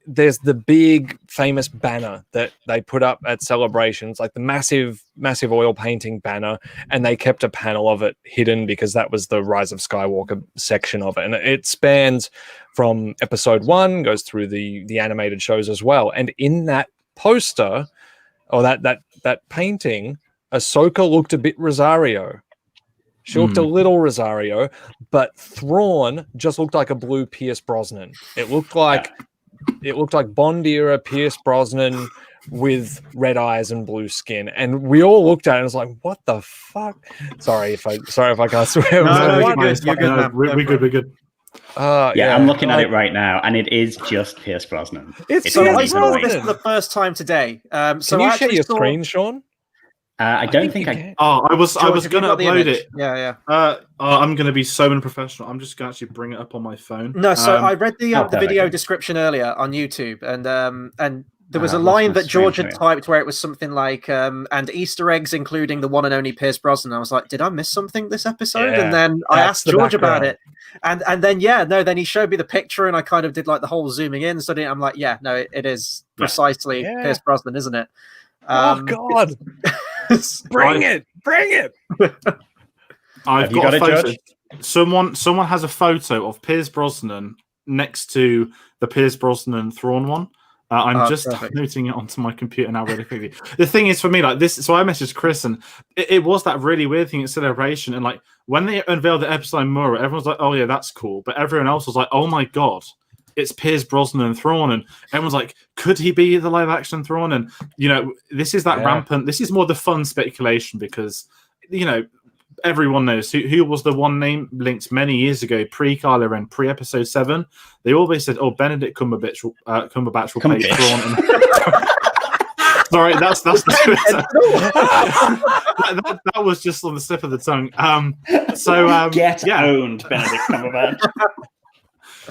there's the big famous banner that they put up at Celebrations, like the massive oil painting banner, and they kept a panel of it hidden because that was the Rise of Skywalker section of it, and it spans from episode 1, goes through the animated shows as well. And in that poster, or that painting, Ahsoka looked a bit Rosario. She looked a little Rosario, but Thrawn just looked like a blue Pierce Brosnan. It looked like Bond era Pierce Brosnan with red eyes and blue skin, and we all looked at it and was like, "What the fuck?" Sorry if I can't swear. No, you're good. We're good. I'm looking at it right now, and it is just Pierce Brosnan. So I saw this for the first time today. So can you share your screen, Sean? I don't think I can. I was going to upload it. Yeah. I'm going to be so unprofessional. I'm just going to actually bring it up on my phone. No, so I read the video description earlier on YouTube, and there was a line that George had typed where it was something like, and Easter eggs including the one and only Pierce Brosnan. I was like, did I miss something this episode? And then I asked George about it. And then then he showed me the picture, and I kind of did like the whole zooming in study. I'm like, it is precisely Pierce Brosnan, isn't it? Oh God. Bring it! I've got a photo. Someone has a photo of Pierce Brosnan next to the Pierce Brosnan Thrawn one. I'm just noting it onto my computer now really quickly. The thing is, for me, like this, so I messaged Chris, and it was that really weird thing at Celebration, and like when they unveiled the episode Mura, everyone's like, "Oh yeah, that's cool," but everyone else was like, "Oh my god, it's Pierce Brosnan and Thrawn," and everyone's like, "Could he be the live action Thrawn?" And this is that rampant. This is more the fun speculation because everyone knows who was the one name linked many years ago, pre-Kylo Ren, pre-Episode 7. They always said, "Oh, Benedict Cumberbatch will play Thrawn." Sorry, that's the that was just on the slip of the tongue. Get owned, Benedict Cumberbatch.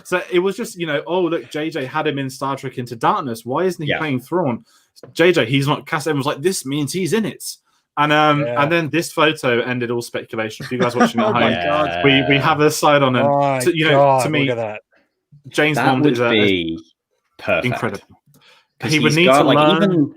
So it was just, oh, look, JJ had him in Star Trek Into Darkness. Why isn't he playing Thrawn? JJ, he's not cast. Everyone's like, this means he's in it. And then this photo ended all speculation. For you guys watching at home, God. we have a slide on him. Oh, so, God, to me, look at that. James that Bond would is be perfect. Incredible. He would need to learn.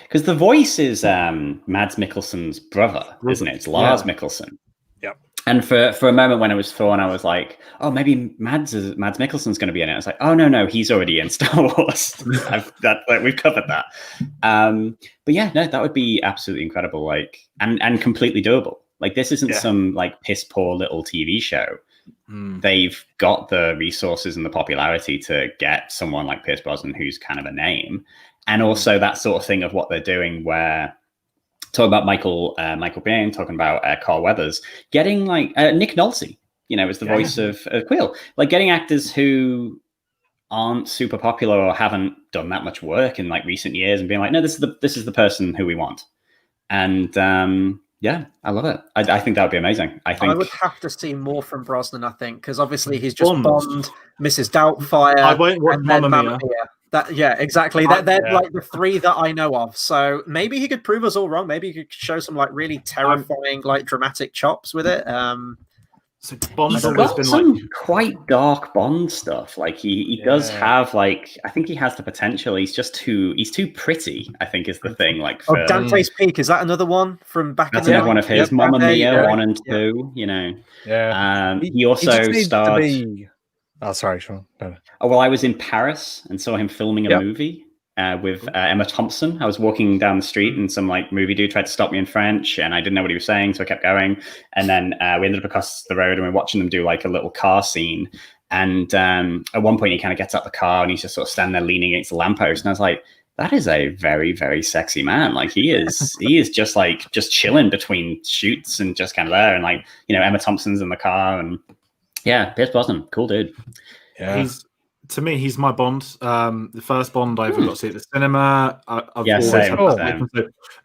Because the voice is Mads Mikkelsen's brother, isn't it? It's Lars Mikkelsen. Yep. And for a moment when it was Thrawn, I was like, oh, maybe Mads Mikkelsen's going to be in it. I was like, oh, no, he's already in Star Wars. We've covered that. But yeah, no, that would be absolutely incredible. Like, and completely doable. Like, this isn't some like piss poor little TV show. They've got the resources and the popularity to get someone like Pierce Brosnan, who's kind of a name. And also that sort of thing of what they're doing where talking about Michael Biehn, talking about Carl Weathers, getting like Nick Nolte, as the voice of Quill, like getting actors who aren't super popular or haven't done that much work in like recent years and being like, no, this is the person who we want. And yeah, I love it. I think that would be amazing. I would have to see more from Brosnan, I think, because obviously he's just Bond, Mrs. Doubtfire, I won't watch and then Mamma Mia. Yeah, exactly. They're like the three that I know of. So maybe he could prove us all wrong. Maybe he could show some like really terrifying, like dramatic chops with it. So Bond's always been some quite dark Bond stuff. Like he does have like, I think he has the potential. He's too pretty, I think is the thing. Like Dante's Peak, is that another one from back in the night? One of his. Mamma Mia 1 and 2. Yeah. He also starred. Oh, sorry, Sean. No. Oh, well, I was in Paris and saw him filming a movie with Emma Thompson. I was walking down the street and some like movie dude tried to stop me in French and I didn't know what he was saying, so I kept going. And then we ended up across the road and we were watching them do like a little car scene. And at one point he kind of gets out the car and he's just sort of standing there leaning against the lamppost. And I was like, that is a very, very sexy man. Like he is just chilling between shoots and just kind of there. And like, Emma Thompson's in the car and yeah, Pierce Brosnan, cool dude. Yeah. To me, he's my Bond. The first Bond I ever got to see at the cinema. I've always same.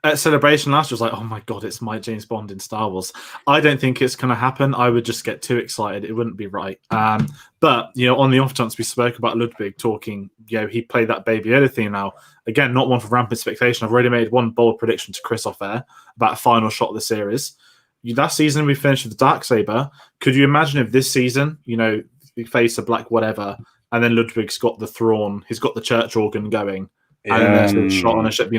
At Celebration last year, I was like, oh my God, it's my James Bond in Star Wars. I don't think it's going to happen. I would just get too excited. It wouldn't be right. But, on the off chance we spoke about Ludwig talking, he played that Baby Yoda theme now. Again, not one for rampant speculation. I've already made one bold prediction to Chris off air about a final shot of the series. That season we finished with the Darksaber. Could you imagine if this season, we face a black whatever, and then Ludwig's got the Thrawn, he's got the church organ going, and then there's a shot on a ship.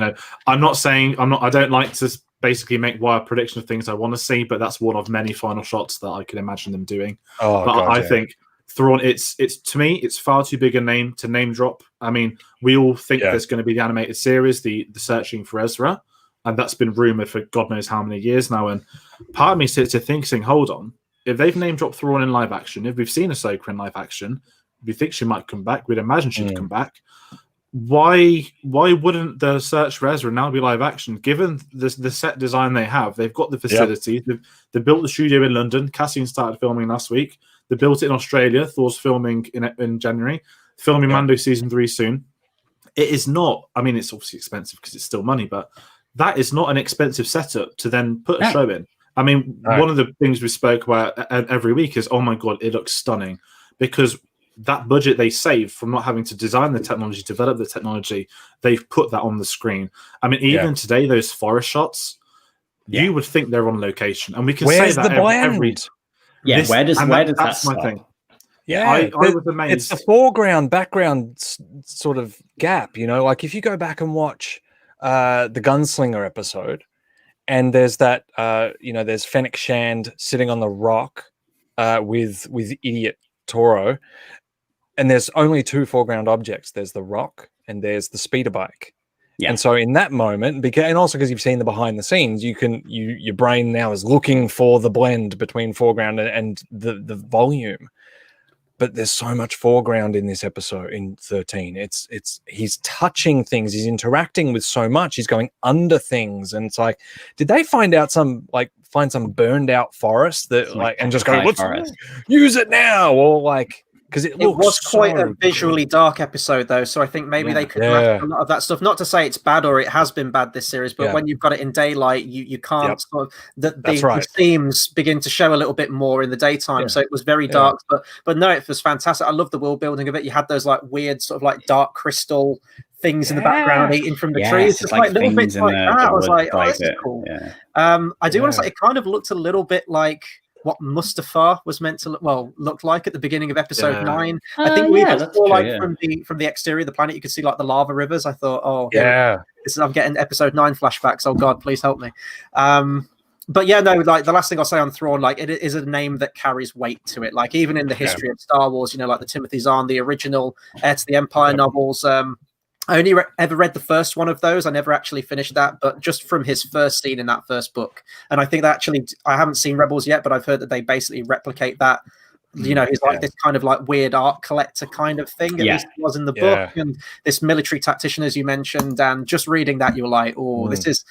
I don't like to basically make wild prediction of things I want to see, but that's one of many final shots that I can imagine them doing. I think Thrawn, it's to me, it's far too big a name to name drop. I mean, we all think there's going to be the animated series, the Searching for Ezra. And that's been rumored for God knows how many years now. And part of me sits to thinking, hold on, if they've name dropped Thrawn in live action, if we've seen Ahsoka in live action, we think she might come back. We'd imagine she'd come back. Why wouldn't the Search for Ezra now be live action? Given the set design they have, they've got the facilities. They built the studio in London. Cassian started filming last week. They built it in Australia. Thor's filming in January. Filming Mando season 3 soon. It is not. I mean, it's obviously expensive because it's still money, but that is not an expensive setup to then put a show in. I mean, one of the things we spoke about every week is, oh my God, it looks stunning. Because that budget they saved from not having to design the technology, develop the technology, they've put that on the screen. I mean, even today, those forest shots, you would think they're on location. And we can say that every where does that stop? My thing. Yeah, I was amazed. It's the foreground, background sort of gap, like if you go back and watch the Gunslinger episode, and there's that there's Fennec Shand sitting on the rock with Idiot Toro, and there's only 2 foreground objects. There's the rock and there's the speeder bike. And so in that moment, and also because you've seen the behind the scenes, your brain now is looking for the blend between foreground and the volume. But there's so much foreground in this episode in 13. It's he's touching things, he's interacting with so much, he's going under things, and it's like, did they find some burned out forest that and just go, let's use it now, or like, because it was quite a visually dark episode though, so I think maybe they could match a lot of that stuff. Not to say it's bad or it has been bad this series, but when you've got it in daylight, you can't sort of the themes begin to show a little bit more in the daytime. So it was very dark, but no, it was fantastic. I love the world building of it. You had those like weird sort of like dark crystal things in the background eating from the trees. It's like little bits like that. I was like, oh, this is cool. I do want to say it kind of looked a little bit like what Mustafar was meant to look like at the beginning of episode 9. I think we saw from the exterior of the planet, you could see like the lava rivers. I thought, I'm getting episode 9 flashbacks. Oh God, please help me. But yeah, no, like the last thing I'll say on Thrawn, like it is a name that carries weight to it. Like even in the history of Star Wars, like the Timothy Zahn, the original Heir to the Empire novels. I only ever read the first one of those. I never actually finished that, but just from his first scene in that first book. And I think that actually, I haven't seen Rebels yet, but I've heard that they basically replicate that. He's like this kind of like weird art collector kind of thing. At least it was in the book. And this military tactician, as you mentioned, and just reading that, you were like, oh, this is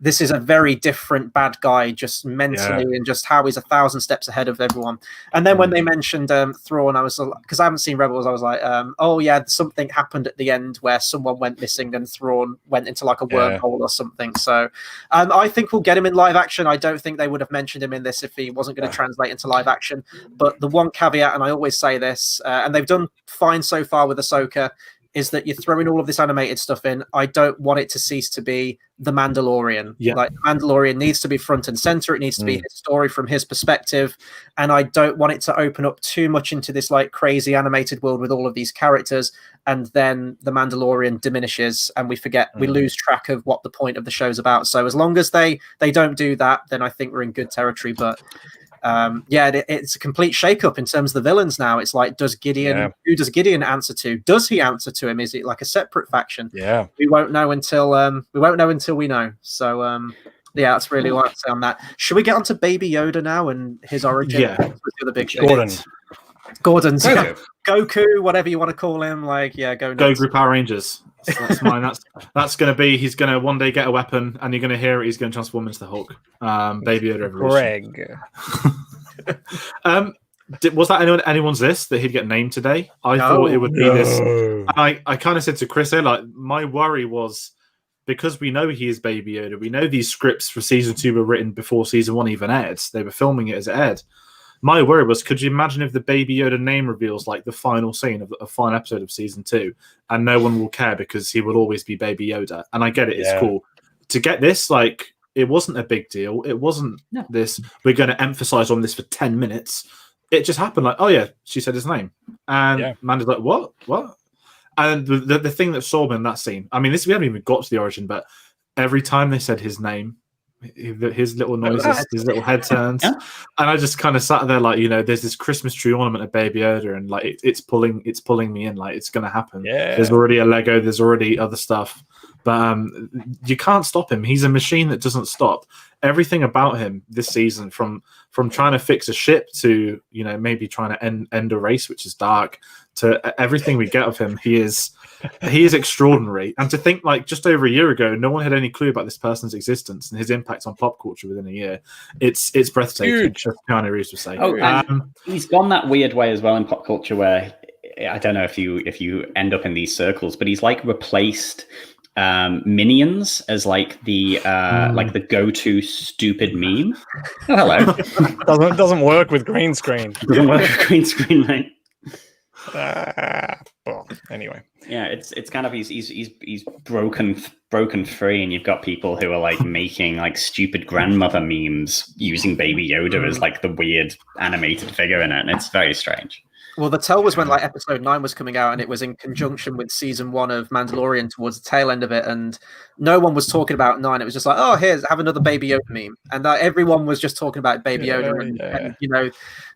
this is a very different bad guy, just mentally and just how he's 1,000 steps ahead of everyone. And then when they mentioned Thrawn, I was, because I haven't seen Rebels, I was like, oh yeah, something happened at the end where someone went missing and Thrawn went into like a wormhole or something. So I think we'll get him in live action. I don't think they would have mentioned him in this if he wasn't going to translate into live action. But the one caveat, and I always say this, and they've done fine so far with Ahsoka, is that you're throwing all of this animated stuff in. I don't want it to cease to be The Mandalorian. Like, The Mandalorian needs to be front and center. It needs to be his story from his perspective. And I don't want it to open up too much into this like crazy animated world with all of these characters. And then The Mandalorian diminishes and we forget, we lose track of what the point of the show's about. So as long as they don't do that, then I think we're in good territory. But it's a complete shakeup in terms of the villains now. It's like, who does Gideon answer to? Does he answer to him? Is it like a separate faction? We won't know until we know. So that's really what I'd say on that. Should we get onto Baby Yoda now and his origin? The other big Gordon's Goku, whatever you want to call him. Like, go nuts. Goku Power Rangers. So that's mine. That's going to be. He's going to one day get a weapon, and you're going to hear it. He's going to transform into the Hulk. Baby Yoda Revolution. Greg. Was that anyone's list that he'd get named today? I thought it would be this. And I kind of said to Chris, like, my worry was because we know he is Baby Yoda. We know these scripts for season 2 were written before season 1 even aired. They were filming it as it aired. My worry was, could you imagine if the Baby Yoda name reveals like the final scene of a final episode of season 2, and no one will care because he will always be Baby Yoda? And I get it; it's cool to get this. Like, it wasn't a big deal. It wasn't this. We're going to emphasize on this for 10 minutes. It just happened. Like, oh yeah, she said his name, and Manda's like, what? And the thing that saw me in that scene. I mean, we haven't even got to the origin, but every time they said his name, his little noises, his little head turns, and I just kind of sat there like, there's this Christmas tree ornament of Baby Yoda, and like it's pulling me in, like it's gonna happen. There's already a Lego, there's already other stuff, but you can't stop him. He's a machine that doesn't stop. Everything about him this season, from trying to fix a ship to maybe trying to end a race, which is dark, to everything we get of him, he is extraordinary. And to think, like, just over a year ago, no one had any clue about this person's existence and his impact on pop culture within a year. It's breathtaking, as Keanu Reeves would say. And he's gone that weird way as well in pop culture where, I don't know if you end up in these circles, but he's like replaced Minions as like the go-to stupid meme. Oh, hello. doesn't work with green screen. Doesn't work with green screen, mate. Well, anyway, it's kind of he's broken free, and you've got people who are like making like stupid grandmother memes using Baby Yoda as like the weird animated figure in it, and it's very strange. Well, the tell was when like episode 9 was coming out, and it was in conjunction with season 1 of Mandalorian towards the tail end of it, and no one was talking about 9. It was just like, oh, have another Baby Yoda meme, and everyone was just talking about Baby Yoda, and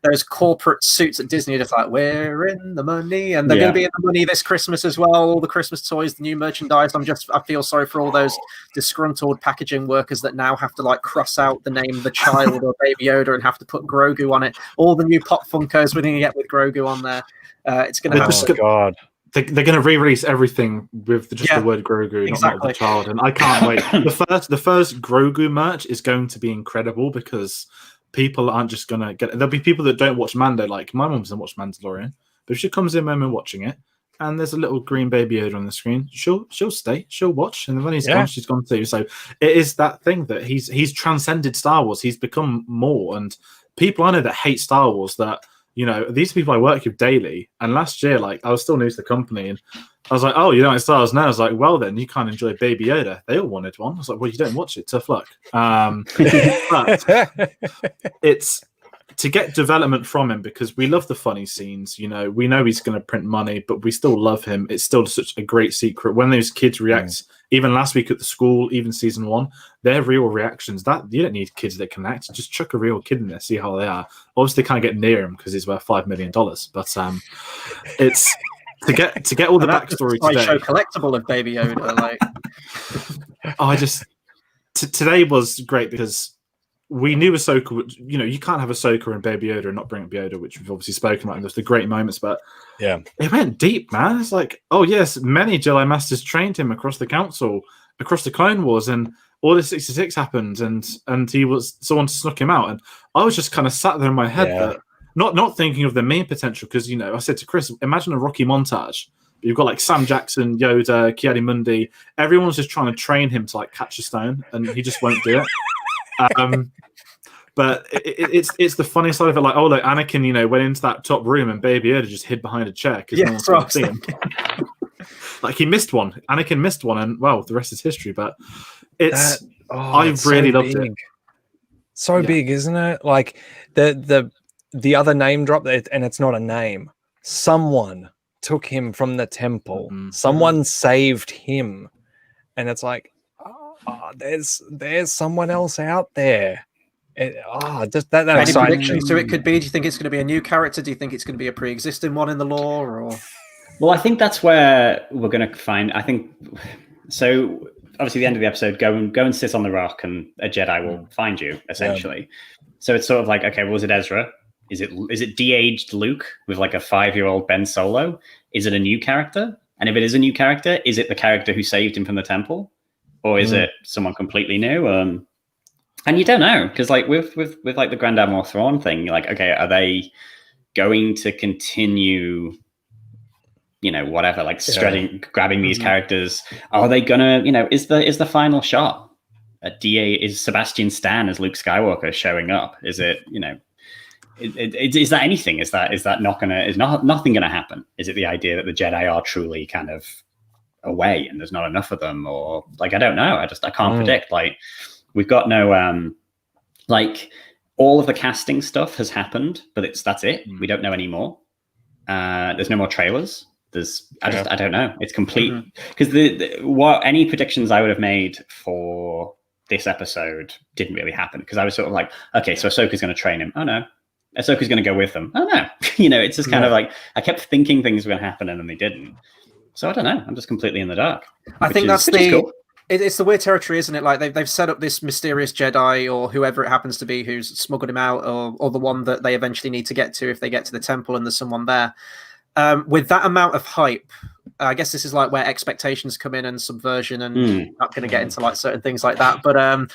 those corporate suits at Disney are just like, we're in the money, and they're going to be in the money this Christmas as well. All the Christmas toys, the new merchandise. I feel sorry for all those disgruntled packaging workers that now have to like cross out the name of the child or Baby Yoda and have to put Grogu on it. All the new Pop Funkos we're going to get with Grogu on there. It's going to God. They're going to re-release everything with just the word Grogu, not the child, and I can't wait. The first Grogu merch is going to be incredible because people aren't just going to get it. There'll be people that don't watch Mando, like my mum doesn't watch Mandalorian, but if she comes in when we're watching it and there's a little green Baby Yoda on the screen, she'll stay, she'll watch, and when he's gone, she's gone too. So it is that thing that he's transcended Star Wars. He's become more, and people I know that hate Star Wars, that these people I work with daily, and last year, like, I was still new to the company, and I was like, oh, you don't like Star Wars now? I was like, well, then you can't enjoy Baby Yoda. They all wanted one. I was like, well, you don't watch it. Tough luck. But it's to get development from him, because we love the funny scenes. We know he's going to print money, but we still love him. It's still such a great secret. When those kids react, even last week at the school, even season 1, their real reactions, that you don't need kids that can act. Just chuck a real kid in there, see how they are. Obviously, they can't get near him because he's worth $5 million. But it's to get all the backstory today. Show collectible of Baby Yoda, like. Today was great because we knew Ahsoka would, you can't have Ahsoka and Baby Yoda and not bring up Yoda, which we've obviously spoken about, and there's the great moments, but yeah, it went deep, man. It's like, oh yes, many Jedi Masters trained him across the Council, across the Clone Wars, and Order 66 happened, and he was someone snuck him out, and I was just kind of sat there in my head, that not thinking of the main potential, because I said to Chris, imagine a Rocky montage. You've got like Sam Jackson, Yoda, Ki-Adi-Mundi. Everyone's just trying to train him to like catch a stone, and he just won't do it. But it's the funny side of it. Like, oh look, Anakin, went into that top room, and Baby Yoda just hid behind a chair because no one could see him. Like he missed one. Anakin missed one, and well, the rest is history. But it's I really loved it. So big, isn't it? Like the other name drop, and it's not a name. Someone took him from the temple. Someone saved him, and it's like, there's someone else out there. Just that Any exciting. predictions to it could be? Do you think it's going to be a new character? Do you think it's going to be a pre-existing one in the lore? Or well, I think that's where we're going to find. I think so. Obviously, the end of the episode, go and sit on the rock, and a Jedi will find you. Essentially, so it's sort of like, okay, was it Ezra? Is it de-aged Luke with like a 5-year-old Ben Solo? Is it a new character? And if it is a new character, is it the character who saved him from the temple, or is it someone completely new? And you don't know, because like with like the Grand Admiral Thrawn thing, you're like, okay, are they going to continue, whatever, like grabbing these characters? Are they gonna, is the final shot is Sebastian Stan as Luke Skywalker showing up? Is it, is that anything? Is that nothing gonna happen? Is it the idea that the Jedi are truly kind of away and there's not enough of them, or like, I don't know. I can't predict. Like, we've got no like, all of the casting stuff has happened, but that's it. We don't know anymore. There's no more trailers. I don't know. It's complete, because what any predictions I would have made for this episode didn't really happen, because I was sort of like, okay, so Ahsoka's going to train him. Oh no, Ahsoka's going to go with them. Oh no, it's just kind of like, I kept thinking things were going to happen and then they didn't. So I don't know. I'm just completely in the dark. I think that's cool. It's the weird territory, isn't it? Like they've set up this mysterious Jedi, or whoever it happens to be, who's smuggled him out, or the one that they eventually need to get to if they get to the temple and there's someone there. With that amount of hype, I guess this is like where expectations come in and subversion, and not going to get into like certain things like that. But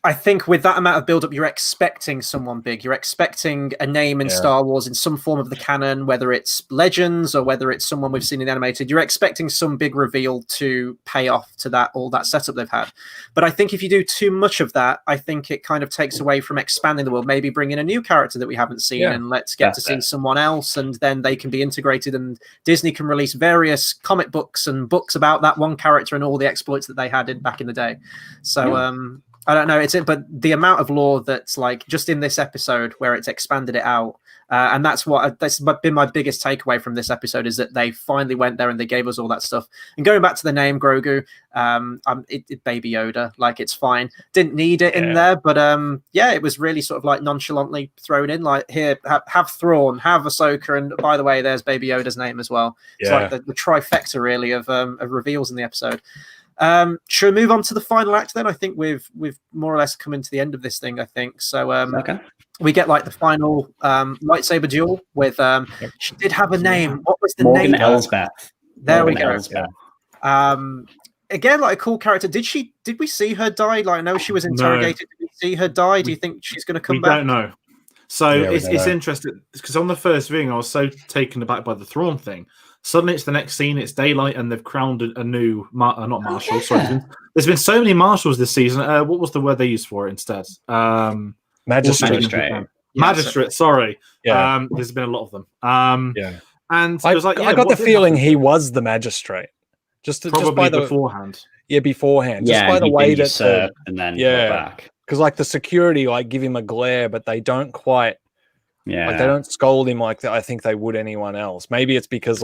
I think with that amount of build-up, you're expecting someone big. You're expecting a name in Star Wars in some form of the canon, whether it's Legends or whether it's someone we've seen in animated. You're expecting some big reveal to pay off to all that setup they've had. But I think if you do too much of that, I think it kind of takes away from expanding the world. Maybe bring in a new character that we haven't seen, and let's get to see someone else, and then they can be integrated, and Disney can release various comic books and books about that one character and all the exploits that they had back in the day. So I don't know. But the amount of lore that's like just in this episode where it's expanded it out, and that's been my biggest takeaway from this episode, is that they finally went there and they gave us all that stuff. And going back to the name Grogu, Baby Yoda, like, it's fine. Didn't need it in there, but it was really sort of like nonchalantly thrown in. Like, here, have Thrawn, have Ahsoka, and by the way, there's Baby Yoda's name as well. It's like the trifecta really of reveals in the episode. Should we move on to the final act then? I think we've more or less come into the end of this thing, I think. So we get like the final lightsaber duel with she did have a name. What was the Morgan name? Elsbeth. There we go. Elsbeth. Again, like a cool character. Did we see her die? Like, I know she was interrogated. No. Did we see her die? Do you think she's going to come back? We don't know. So it's interesting, because on the first viewing, I was so taken aback by the Thrawn thing. Suddenly, it's the next scene. It's daylight, and they've crowned a new not marshal. Sorry, there's been so many marshals this season. What was the word they used for it instead? Magistrate. Magistrate. Sorry. Yeah. There's been a lot of them. And it was like, I got the feeling he was the magistrate. Just by the beforehand. Yeah, beforehand. Just by the way that and then go back. Because like the security give him a glare, but they don't quite. Yeah, like they don't scold him like I think they would anyone else. Maybe it's because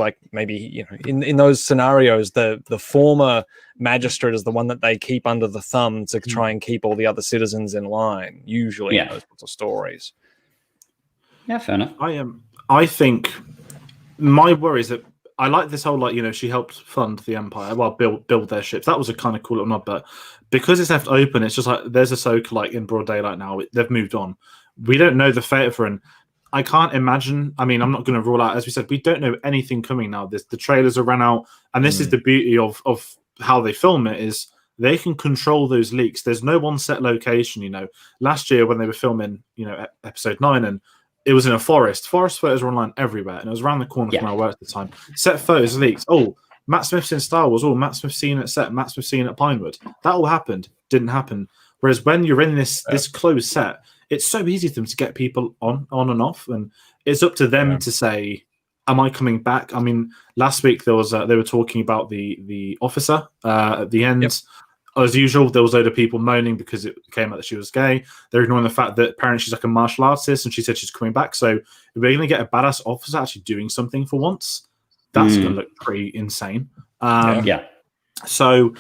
in those scenarios, the former magistrate is the one that they keep under the thumb to try and keep all the other citizens in line. Usually, in those sorts of stories. Yeah, fair enough. I think my worry is that I like this whole, like, you know, she helped fund the Empire, well, build their ships. That was a kind of cool little nod, but because it's left open, it's just like there's Ahsoka like in broad daylight now. They've moved on. We don't know the fate of her, and I can't imagine. I mean, I'm not going to rule out, as we said, we don't know anything coming now. The trailers are run out, and this is the beauty of how they film it, is they can control those leaks. There's no one set location. You know, last year when they were filming, you know, episode 9, and it was in a forest. Forest photos were online everywhere, and it was around the corner from where I worked at the time. Set photos leaked. Oh, Matt Smith's in Star Wars. Oh, Matt Smith's seen at set. Matt Smith's seen at Pinewood. That all happened. Didn't happen. Whereas when you're in this closed set, it's so easy for them to get people on and off, and it's up to them to say, "Am I coming back?" I mean, last week there was they were talking about the officer at the end. Yep. As usual, there was a load of people moaning because it came out that she was gay. They're ignoring the fact that apparently she's like a martial artist, and she said she's coming back. So if we're going to get a badass officer actually doing something for once, that's going to look pretty insane. So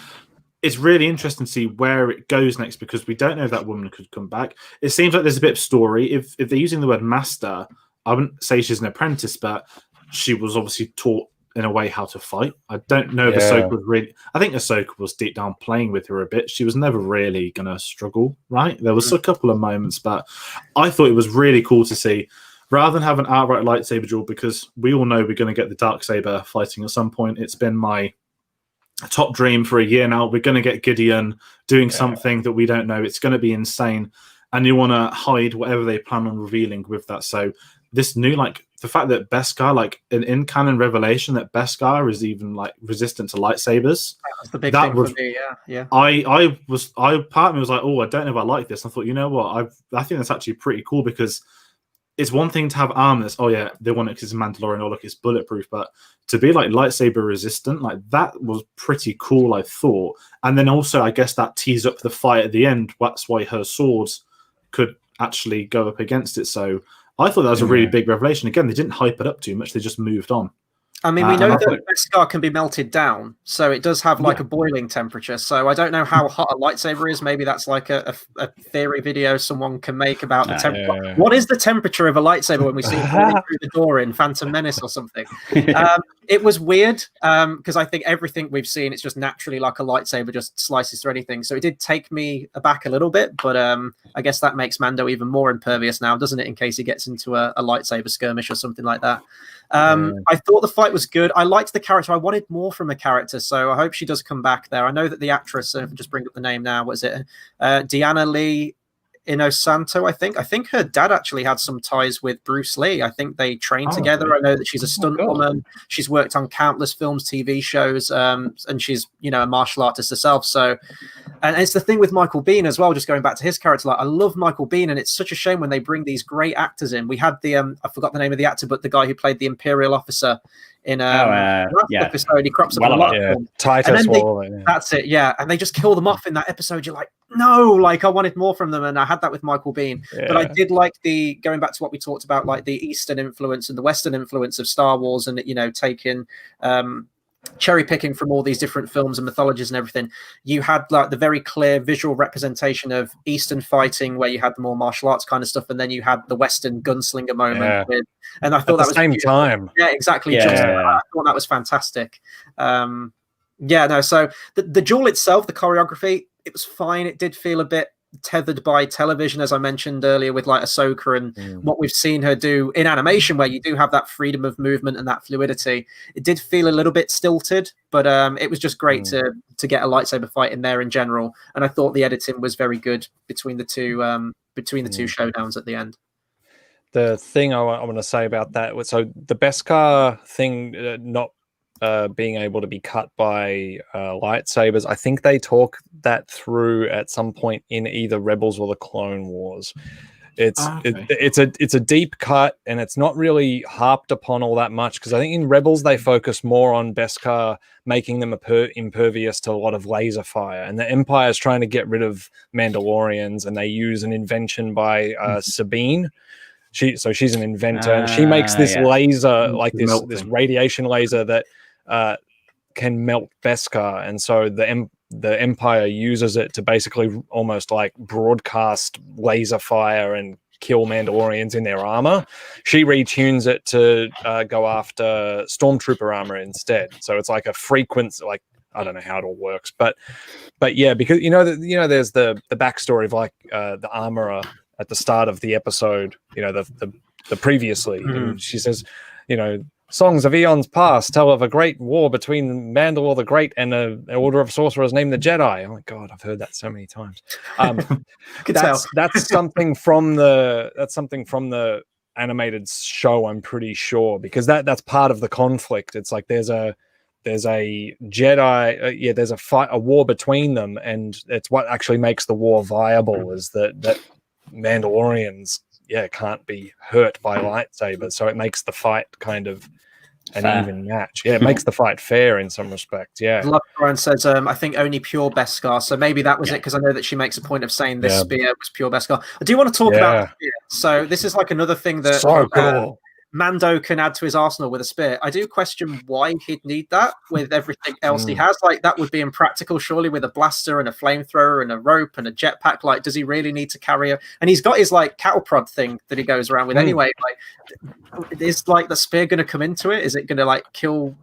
it's really interesting to see where it goes next, because we don't know if that woman could come back. It seems like there's a bit of story. If they're using the word master, I wouldn't say she's an apprentice, but she was obviously taught in a way how to fight. I don't know if Ahsoka was really... I think Ahsoka was deep down playing with her a bit. She was never really going to struggle, right? There was a couple of moments, but I thought it was really cool to see, rather than have an outright lightsaber duel, because we all know we're going to get the Darksaber fighting at some point. It's been my top dream for a year now. We're going to get Gideon doing something that we don't know. It's going to be insane. And you want to hide whatever they plan on revealing with that. So this new, like, the fact that Beskar, like in canon revelation, that Beskar is even like resistant to lightsabers. That's the big thing for me. Yeah. I part of me was like, oh, I don't know if I like this. I thought, you know what, I think that's actually pretty cool, because it's one thing to have armor that's, oh yeah, they want it because it's Mandalorian, or look, it's bulletproof, but to be like lightsaber resistant, like that was pretty cool, I thought. And then also, I guess that tees up the fight at the end. That's why her swords could actually go up against it. So I thought that was a really big revelation. Again, they didn't hype it up too much. They just moved on. I mean, we know that Beskar can be melted down, so it does have like a boiling temperature. So I don't know how hot a lightsaber is. Maybe that's like a theory video someone can make about the temperature. What is the temperature of a lightsaber when we see it falling through the door in Phantom Menace or something? It was weird because I think everything we've seen, it's just naturally like a lightsaber just slices through anything. So it did take me aback a little bit, but I guess that makes Mando even more impervious now, doesn't it? In case he gets into a lightsaber skirmish or something like that. I thought the fight was good. I liked the character. I wanted more from a character, so I hope she does come back there. I know that the actress, just bring up the name now, was it Deanna Lee Inosanto, I think her dad actually had some ties with Bruce Lee. I think they trained together. I know that she's a stunt woman. She's worked on countless films, TV shows, and she's, you know, a martial artist herself. So, and it's the thing with Michael Biehn as well, just going back to his character. Like, I love Michael Biehn, and it's such a shame when they bring these great actors in. We had the I forgot the name of the actor, but the guy who played the Imperial officer in last episode, he crops up a lot. Titus that's it, and they just kill them off in that episode. You're like, no, like I wanted more from them, and I had that with Michael Biehn. But I did like the, going back to what we talked about, like the Eastern influence and the Western influence of Star Wars, and, you know, taking cherry picking from all these different films and mythologies and everything. You had like the very clear visual representation of Eastern fighting, where you had the more martial arts kind of stuff, and then you had the Western gunslinger moment with, and I thought that was same time. Yeah, exactly. I thought that was fantastic. So the duel itself, the choreography, it was fine. It did feel a bit tethered by television, as I mentioned earlier, with like Ahsoka and what we've seen her do in animation, where you do have that freedom of movement and that fluidity. It did feel a little bit stilted, but it was just great to get a lightsaber fight in there in general. And I thought the editing was very good between the two showdowns at the end. The thing I want to say about that was, so the Beskar thing not being able to be cut by lightsabers, I think they talk that through at some point in either Rebels or the Clone Wars. It's a deep cut, and it's not really harped upon all that much, because I think in Rebels they focus more on Beskar making them impervious to a lot of laser fire, and the Empire is trying to get rid of Mandalorians, and they use an invention by Sabine. She's an inventor, and she makes this laser, like this radiation laser that can melt Beskar, and so the Empire uses it to basically almost like broadcast laser fire and kill Mandalorians in their armor. She retunes it to go after stormtrooper armor instead. So it's like a frequency, like I don't know how it all works, but yeah, because there's the backstory of like the armorer at the start of the episode, the previously, and she says, songs of eons past tell of a great war between Mandalore the Great and an order of sorcerers named the Jedi. Oh my god, I've heard that so many times. That's something from the animated show, I'm pretty sure, because that's part of the conflict. It's like there's a Jedi, there's a war between them, and it's what actually makes the war viable is that Mandalorians can't be hurt by lightsabers, so it makes the fight kind of an fair. Even match. Yeah, it makes the fight fair in some respect. Yeah. Lauren says, I think only pure Beskar. So maybe that was it, because I know that she makes a point of saying this spear was pure Beskar. I do want to talk about the spear. So this is like another thing that cool. Mando can add to his arsenal with a spear. I do question why he'd need that with everything else he has. Like, that would be impractical, surely, with a blaster and a flamethrower and a rope and a jetpack. Like, does he really need to carry a... And he's got his, like, cattle prod thing that he goes around with anyway. Like, is, like, the spear going to come into it? Is it going to, like, kill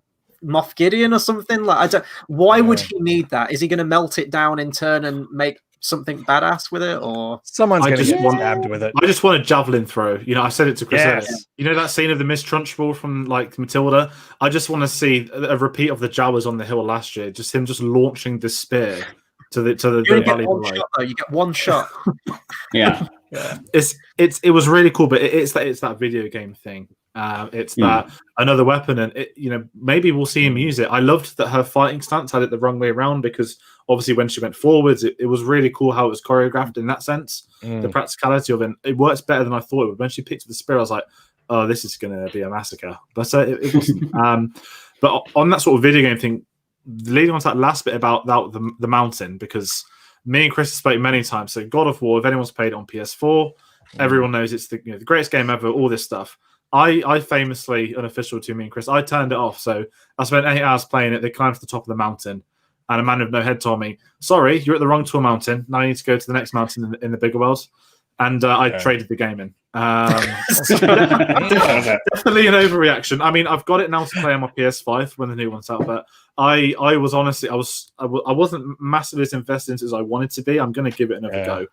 Moff Gideon or something? Like, I don't... Why would he need that? Is he going to melt it down in turn and make something badass with it, or someone's going to get stabbed with it? I just want a javelin throw. I said it to Chris. Yes. That scene of the Miss Trunchbull from like Matilda. I just want to see a repeat of the Jawas on the hill last year. Just him just launching this spear to the valley below. You get one shot. Yeah. It was really cool, but it's that video game thing. It's that another weapon, and maybe we'll see him use it. I loved that her fighting stance had it the wrong way around, because obviously when she went forwards, it was really cool how it was choreographed in that sense. The practicality of it works better than I thought it would. When she picked up the spear, I was like, oh, this is going to be a massacre. But it wasn't. But on that sort of video game thing, leading on to that last bit about the mountain, because me and Chris have spoken many times. So God of War, if anyone's played it on PS4, everyone knows it's the greatest game ever, all this stuff. I famously, unofficial to me and Chris, I turned it off. So I spent 8 hours playing it. They climbed to the top of the mountain, and a man with no head told me, sorry, you're at the wrong tour mountain. Now you need to go to the next mountain in the bigger world. And I traded the game in. Definitely an overreaction. I mean, I've got it now to play on my PS5 when the new one's out, but I was honestly, I wasn't massively as invested in it as I wanted to be. I'm going to give it another go.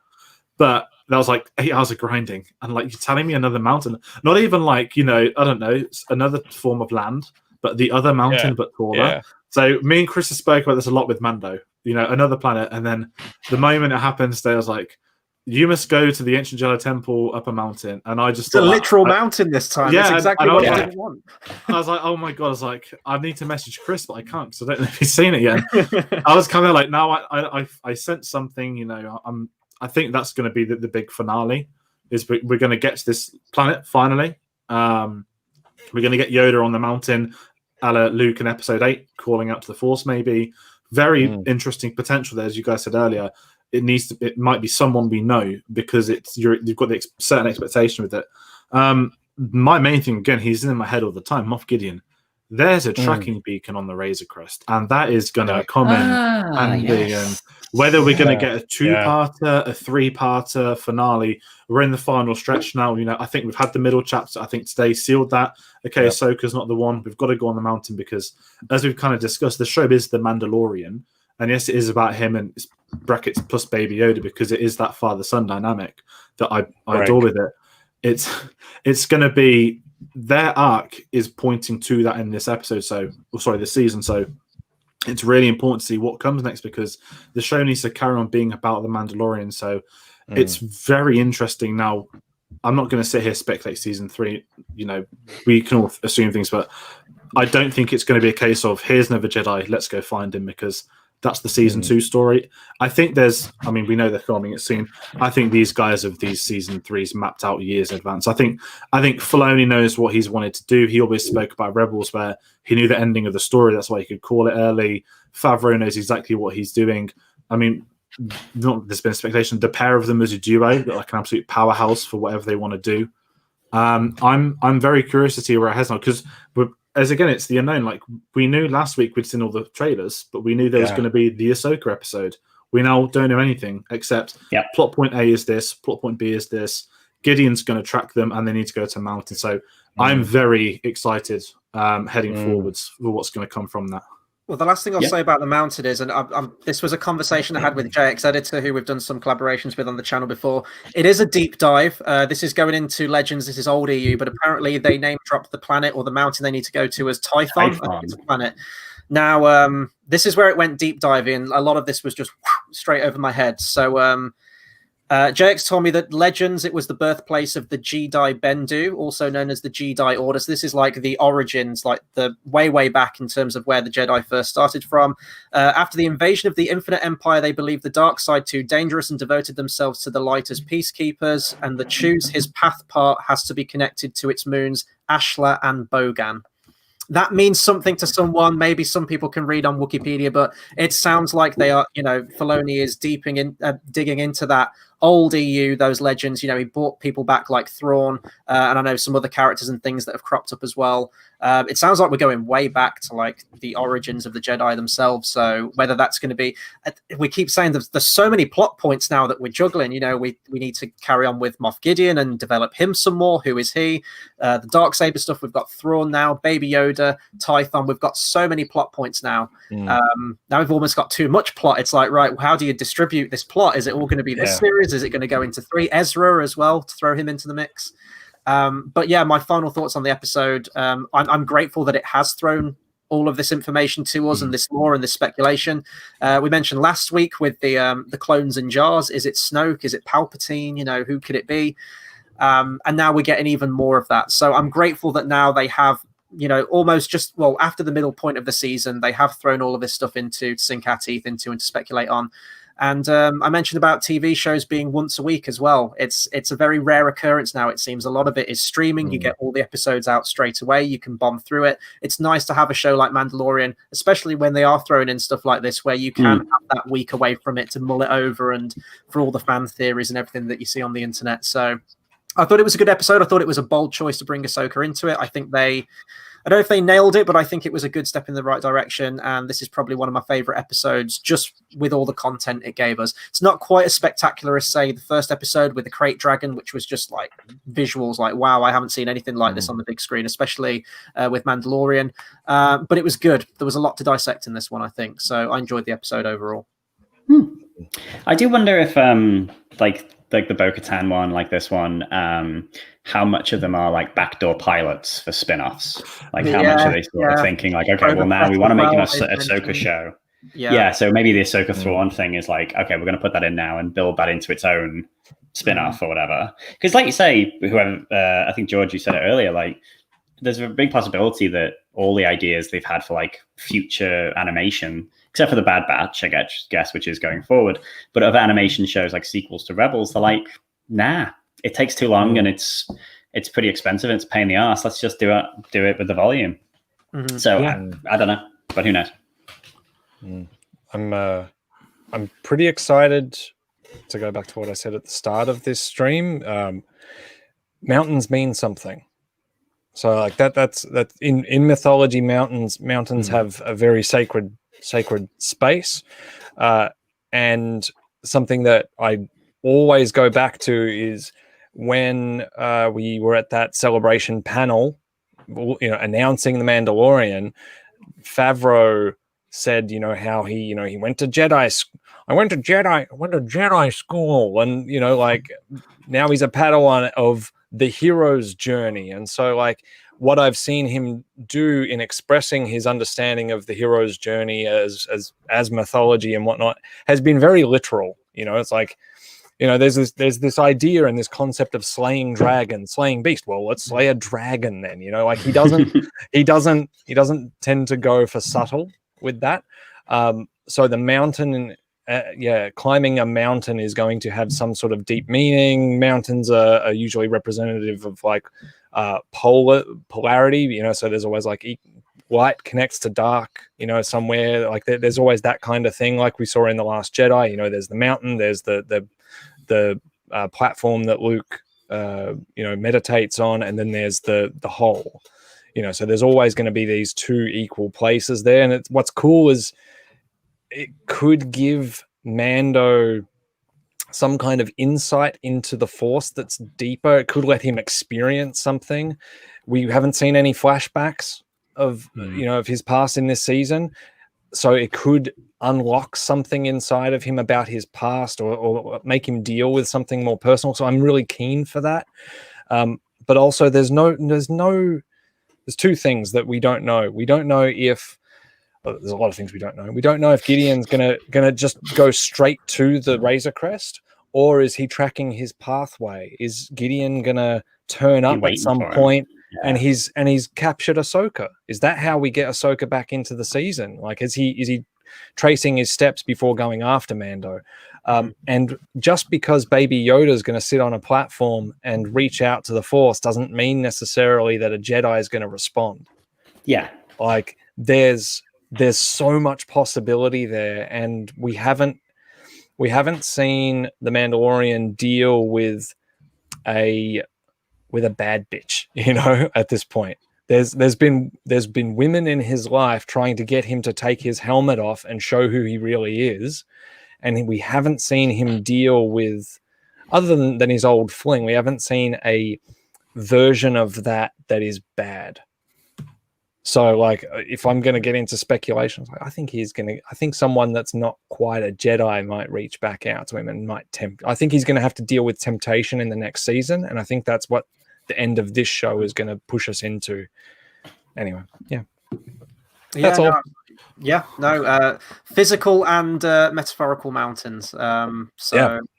But that was like 8 hours of grinding. And like, you're telling me another mountain, not even like, I don't know, another form of land, but the other mountain, but taller. Yeah. So me and Chris spoke about this a lot with Mando, another planet. And then the moment it happens, they was like, you must go to the ancient Jedi temple up a mountain. And I just... It's a literal mountain this time. Yeah, that's exactly what I didn't want. I was like, oh my God. I was like, I need to message Chris, but I can't, because I don't know if he's seen it yet. I was kind of like, now I sent something, I think that's going to be the big finale, is we're going to get to this planet finally. We're going to get Yoda on the mountain, a la Luke in episode 8, calling out to the Force maybe. Very interesting potential there, as you guys said earlier. It might be someone we know, because you've got the certain expectation with it. My main thing, again, he's in my head all the time, Moff Gideon. There's a tracking beacon on the Razor Crest, and that is going to come in handy. And whether we're going to get a 2-parter, a 3-parter finale, we're in the final stretch now. I think we've had the middle chapter. I think today sealed that. Okay, Ahsoka's not the one. We've got to go on the mountain, because, as we've kind of discussed, the show is the Mandalorian, and yes, it is about him and brackets plus Baby Yoda, because it is that father-son dynamic that I adore with it. It's going to be... Their arc is pointing to that in this episode, this season. So it's really important to see what comes next, because the show needs to carry on being about the Mandalorian. So it's very interesting. Now, I'm not going to sit here speculate season 3. We can all assume things, but I don't think it's going to be a case of here's another Jedi, let's go find him, because that's the season 2 story. I think we know they're filming it soon. I think these guys of these season 3s mapped out years in advance. I think Filoni knows what he's wanted to do. He always spoke about Rebels, where he knew the ending of the story. That's why he could call it early. Favreau knows exactly what he's doing. I mean, there's been speculation. The pair of them as a duo, they're like an absolute powerhouse for whatever they want to do. I'm very curious to see where it has now, because as again, it's the unknown. Like, we knew last week we'd seen all the trailers, but we knew there was going to be the Ahsoka episode. We now don't know anything except plot point A is this, plot point B is this. Gideon's going to track them, and they need to go to Mountain. So I'm very excited heading forwards for what's going to come from that. Well, the last thing I'll say about the Mounted is, and this was a conversation I had with JX Editor, who we've done some collaborations with on the channel before. It is a deep dive. This is going into Legends. This is old EU, but apparently they name dropped the planet or the mountain they need to go to as Tython. I think it's a planet. Now, this is where it went deep diving. A lot of this was just straight over my head. So JX told me that Legends, it was the birthplace of the Jedi Bendu, also known as the Jedi Order. So this is like the origins, like the way back in terms of where the Jedi first started from. After the invasion of the Infinite Empire, they believed the dark side too dangerous and devoted themselves to the light as peacekeepers. And the Choose His Path part has to be connected to its moons, Ashla and Bogan. That means something to someone. Maybe some people can read on Wikipedia, but it sounds like they are, Filoni is digging into that old EU, those legends. He brought people back like Thrawn, and I know some other characters and things that have cropped up as well. It sounds like we're going way back to like the origins of the Jedi themselves. So whether that's going to be, we keep saying there's so many plot points now that we're juggling. We need to carry on with Moff Gideon and develop him some more. Who is he? The Darksaber stuff. We've got Thrawn now, Baby Yoda, Tython. We've got so many plot points now. Now we've almost got too much plot. It's like, right, how do you distribute this plot? Is it all going to be this series? Is it going to go into 3? Ezra as well, to throw him into the mix. But yeah, my final thoughts on the episode. I'm grateful that it has thrown all of this information to us and this lore and this speculation. We mentioned last week with the clones in jars. Is it Snoke? Is it Palpatine? Who could it be? And now we're getting even more of that. So I'm grateful that now they have, almost just, after the middle point of the season, they have thrown all of this stuff into to sink our teeth into and to speculate on. And I mentioned about TV shows being once a week as well. It's a very rare occurrence now, it seems. A lot of it is streaming. You get all the episodes out straight away. You can bomb through it. It's nice to have a show like Mandalorian, especially when they are throwing in stuff like this, where you can have that week away from it to mull it over and for all the fan theories and everything that you see on the internet. So I thought it was a good episode. I thought it was a bold choice to bring Ahsoka into it. I don't know if they nailed it, but I think it was a good step in the right direction. And this is probably one of my favorite episodes, just with all the content it gave us. It's not quite as spectacular as, say, the first episode with the Crate Dragon, which was just like visuals, like, wow, I haven't seen anything like this on the big screen, especially with Mandalorian. But it was good. There was a lot to dissect in this one, I think. So I enjoyed the episode overall. I do wonder if, like the Bo-Katan one, like this one, how much of them are like backdoor pilots for spin-offs? Like how much are they sort of thinking like, okay, well now we want to make an Ahsoka show. So maybe the Ahsoka Thrawn thing is like, okay, we're going to put that in now and build that into its own spin-off or whatever. Because like you say, whoever, I think George, you said it earlier, like there's a big possibility that all the ideas they've had for like future animation, except for the Bad Batch, I guess, which is going forward, but other animation shows like sequels to Rebels, they're like, nah, it takes too long and it's pretty expensive and it's a pain in the ass. Let's just do it with the volume. So I don't know, but who knows? I'm pretty excited to go back to what I said at the start of this stream. Mountains mean something. So like that's in mythology, mountains have a very sacred space, and something that I always go back to is when we were at that celebration panel, announcing the Mandalorian. Favreau said, how he went to Jedi. I went to Jedi school, and like now he's a Padawan of the hero's journey. And so like what I've seen him do in expressing his understanding of the hero's journey as mythology and whatnot has been very literal. It's like, there's this idea and this concept of slaying dragon, slaying beast. Well, let's slay a dragon then. Like he doesn't tend to go for subtle with that. So the mountain, climbing a mountain is going to have some sort of deep meaning. Mountains are usually representative of like polarity. So there's always like light connects to dark. Somewhere like there's always that kind of thing, like we saw in The Last Jedi. There's the mountain, there's the platform that Luke meditates on, and then there's the hole. So there's always going to be these two equal places there. And what's cool is it could give Mando some kind of insight into the Force that's deeper. It could let him experience something. We haven't seen any flashbacks of of his past in this season, so it could unlock something inside of him about his past, or make him deal with something more personal. So I'm really keen for that. But also, there's two things that we don't know. We don't know if there's a lot of things we don't know. We don't know if Gideon's gonna just go straight to the Razor Crest, or is he tracking his pathway? Is Gideon gonna turn up at some point and he's captured Ahsoka? Is that how we get Ahsoka back into the season? Like, is he tracing his steps before going after Mando? And just because Baby Yoda is going to sit on a platform and reach out to the Force doesn't mean necessarily that a Jedi is going to respond. Yeah, like there's so much possibility there, and we haven't seen the Mandalorian deal with a bad bitch, at this point. There's been women in his life trying to get him to take his helmet off and show who he really is, and we haven't seen him deal with, other than his old fling, we haven't seen a version of that is bad. So, like, if I'm going to get into speculations, I think someone that's not quite a Jedi might reach back out to him and might tempt. I think he's going to have to deal with temptation in the next season, and I think that's what the end of this show is going to push us into. Anyway, that's all. Physical and metaphorical mountains. I mean,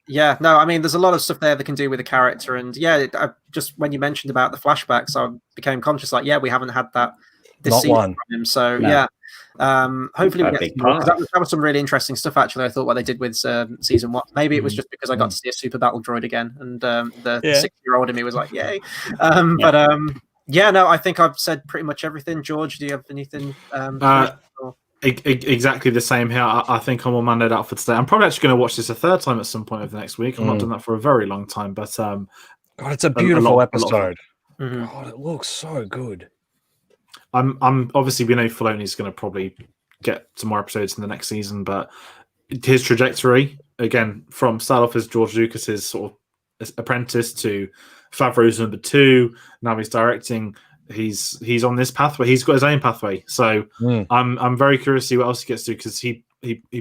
there's a lot of stuff there that can do with the character, and just when you mentioned about the flashbacks, I became conscious, like, we haven't had that this season from him. So hopefully we get more. That was some really interesting stuff, actually. I thought what they did with season 1. Maybe it was just because I got to see a super battle droid again, and the 6-year-old in me was like, yay. I think I've said pretty much everything. George, do you have anything? Exactly the same here. I think I'm all mandated out for today. I'm probably actually going to watch this a third time at some point over the next week. I've not done that for a very long time, but God, it's a beautiful episode. God, it looks so good. I'm obviously, we know Filoni's going to probably get some more episodes in the next season, but his trajectory, again, from start off as George Lucas's sort of apprentice to Favreau's number 2, now he's directing. He's on this pathway. He's got his own pathway. So I'm very curious to see what else he gets to, because he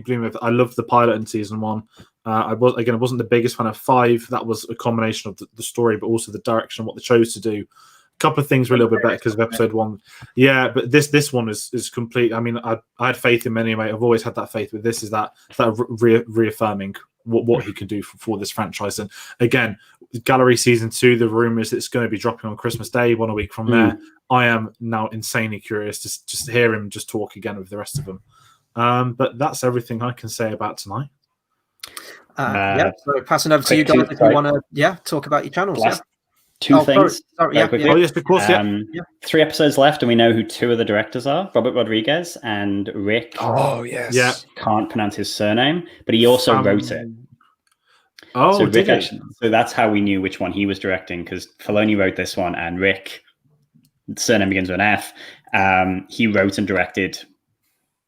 blew me. I loved the pilot in season 1. I wasn't the biggest fan of 5. That was a combination of the story, but also the direction, what they chose to do. A couple of things were a little bit better because of episode 1. Yeah, but this one is complete. I mean, I had faith in him anyway. I've always had that faith with this. Is that reaffirming what he can do for this franchise. And again, Gallery season 2, the rumors it's going to be dropping on Christmas Day, 1 week from there. I am now insanely curious to just hear him just talk again with the rest of them. But that's everything I can say about tonight. So passing over to you guys if you want to talk about your channels. Two things. Sorry. Oh, yes, of course. 3 episodes left, and we know who 2 of the directors are: Robert Rodriguez and Rick. Oh, yes. Yeah. Can't pronounce his surname, but he also wrote it. Oh, so Rick so that's how we knew which one he was directing, because Filoni wrote this one, and Rick, surname begins with an F. He wrote and directed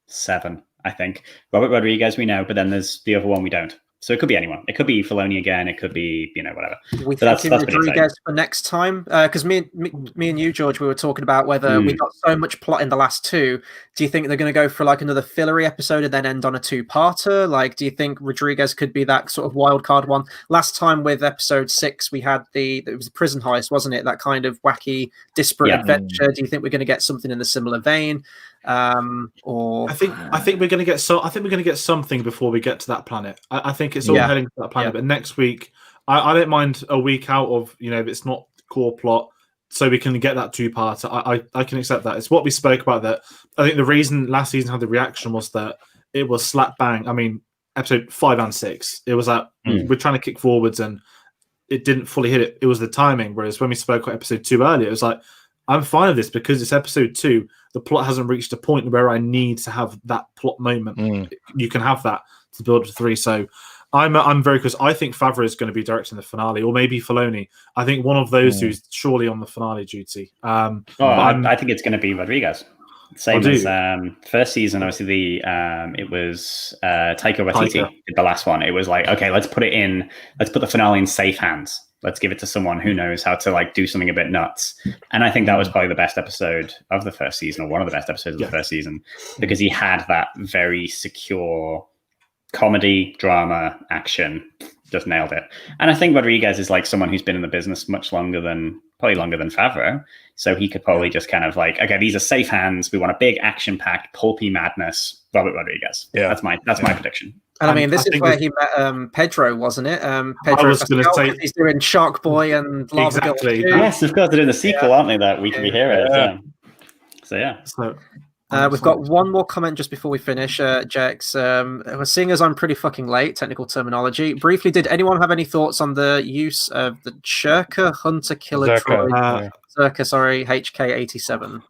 7, I think. Robert Rodriguez we know, but then there's the other one we don't. So it could be anyone. It could be Filoni again. It could be, whatever. We think Rodriguez for next time, because me and you, George, we were talking about whether we got so much plot in the last 2. Do you think they're going to go for like another fillery episode and then end on a 2-parter? Like, do you think Rodriguez could be that sort of wild card one? Last time with episode 6, we had it was a prison heist, wasn't it? That kind of wacky, disparate adventure. Do you think we're going to get something in the similar vein? Or I think we're going to get something before we get to that planet. I think it's all heading to that planet. But next week, I don't mind a week out of if it's not core plot, so we can get that 2-parter. I can accept that. It's what we spoke about. That I think the reason last season had the reaction was that it was slap bang. I mean, episode 5 and 6, it was that we're trying to kick forwards and it didn't fully hit it. It was the timing. Whereas when we spoke about episode 2 earlier, it was like, I'm fine with this because it's episode 2. The plot hasn't reached a point where I need to have that plot moment. You can have that to build to 3. So I'm very close. I think Favreau is going to be directing the finale, or maybe Filoni. I think one of those two is surely on the finale duty. I think it's going to be Rodriguez. Same as first season. Obviously, it was Taika Waititi did the last one. It was like, okay, let's put the finale in safe hands. Let's give it to someone who knows how to like do something a bit nuts. And I think that was probably the best episode of the first season, or one of the best episodes of the first season, because he had that very secure comedy, drama, action, just nailed it. And I think Rodriguez is like someone who's been in the business probably longer than Favreau. So he could probably just kind of like, okay, these are safe hands. We want a big action-packed, pulpy madness. Robert Rodriguez. Yeah, that's my prediction. And I mean, this is where he met Pedro, wasn't it? Pedro, I was going to say he's doing Shark Boy and Lava exactly. Girl. Yes, of course, they're doing the sequel, aren't they? That We Can Be Heroes. Yeah. So we've got one more comment just before we finish, Jex. Seeing as I'm pretty fucking late, technical terminology. Briefly, did anyone have any thoughts on the use of the Churka Hunter Killer droid? Zerka, sorry, HK-87.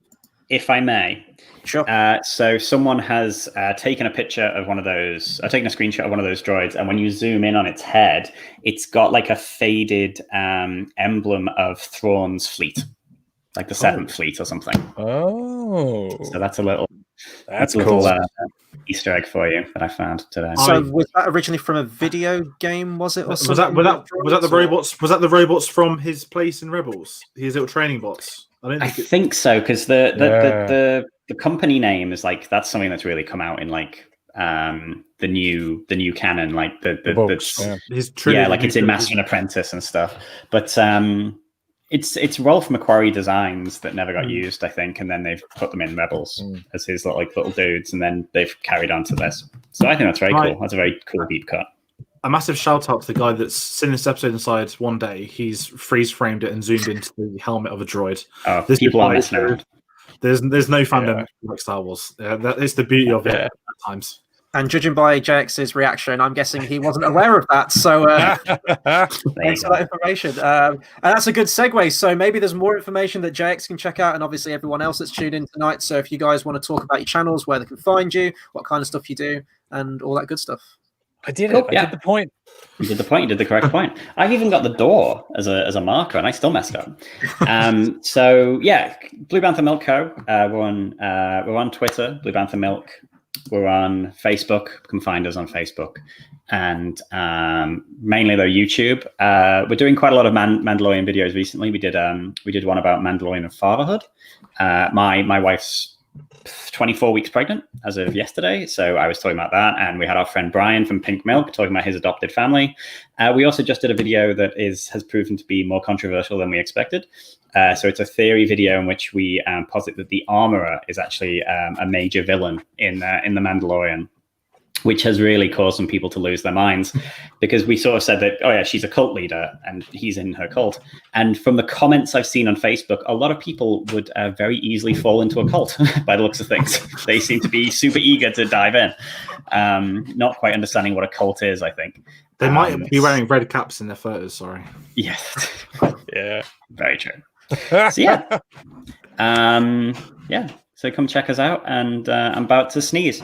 If I may. Sure. So someone has taken a picture of one of those, taken a screenshot of one of those droids, and when you zoom in on its head, it's got like a faded emblem of Thrawn's fleet, like the 7th Fleet or something. Oh. So that's a little cool. Easter egg for you that I found today. So was that originally from a video game? Was it? Or was that the robots? Was that the robots from his place in Rebels? His little training bots. I think so, because the company name is like, that's something that's really come out in like the new canon, like the books. His trilogy, like it's in Master and Apprentice and stuff. But it's Rolf McQuarrie designs that never got used, I think, and then they've put them in Rebels as his little dudes, and then they've carried on to this. So I think that's very cool. That's a very cool deep cut. A massive shout out to the guy that's seen this episode inside one day. He's freeze framed it and zoomed into the helmet of a droid. Oh, people are messing around. There's no fandom like Star Wars. That is the beauty of it at times. And judging by Jax's reaction, I'm guessing he wasn't aware of that. So thanks for that information. And that's a good segue. So maybe there's more information that JX can check out, and obviously everyone else that's tuned in tonight. So if you guys want to talk about your channels, where they can find you, what kind of stuff you do, and all that good stuff. I did it. I did the point. You did the point. You did the correct point. I've even got the door as a marker, and I still messed up. So yeah, Blue Bantha Milk Co. We're on Twitter, Blue Bantha Milk. We're on Facebook. You can find us on Facebook, and mainly though YouTube. We're doing quite a lot of Mandalorian videos recently. We did one about Mandalorian and fatherhood. My wife's 24 weeks pregnant as of yesterday, so I was talking about that, and we had our friend Brian from Pink Milk talking about his adopted family. We also just did a video that has proven to be more controversial than we expected. So it's a theory video in which we posit that the Armorer is actually a major villain in the Mandalorian, which has really caused some people to lose their minds, because we sort of said that, oh yeah, she's a cult leader and he's in her cult. And from the comments I've seen on Facebook, a lot of people would very easily fall into a cult by the looks of things. They seem to be super eager to dive in, not quite understanding what a cult is, I think. They might be wearing red caps in their photos, sorry. Yes. Yeah. Very true. So yeah. Yeah. So come check us out, and I'm about to sneeze.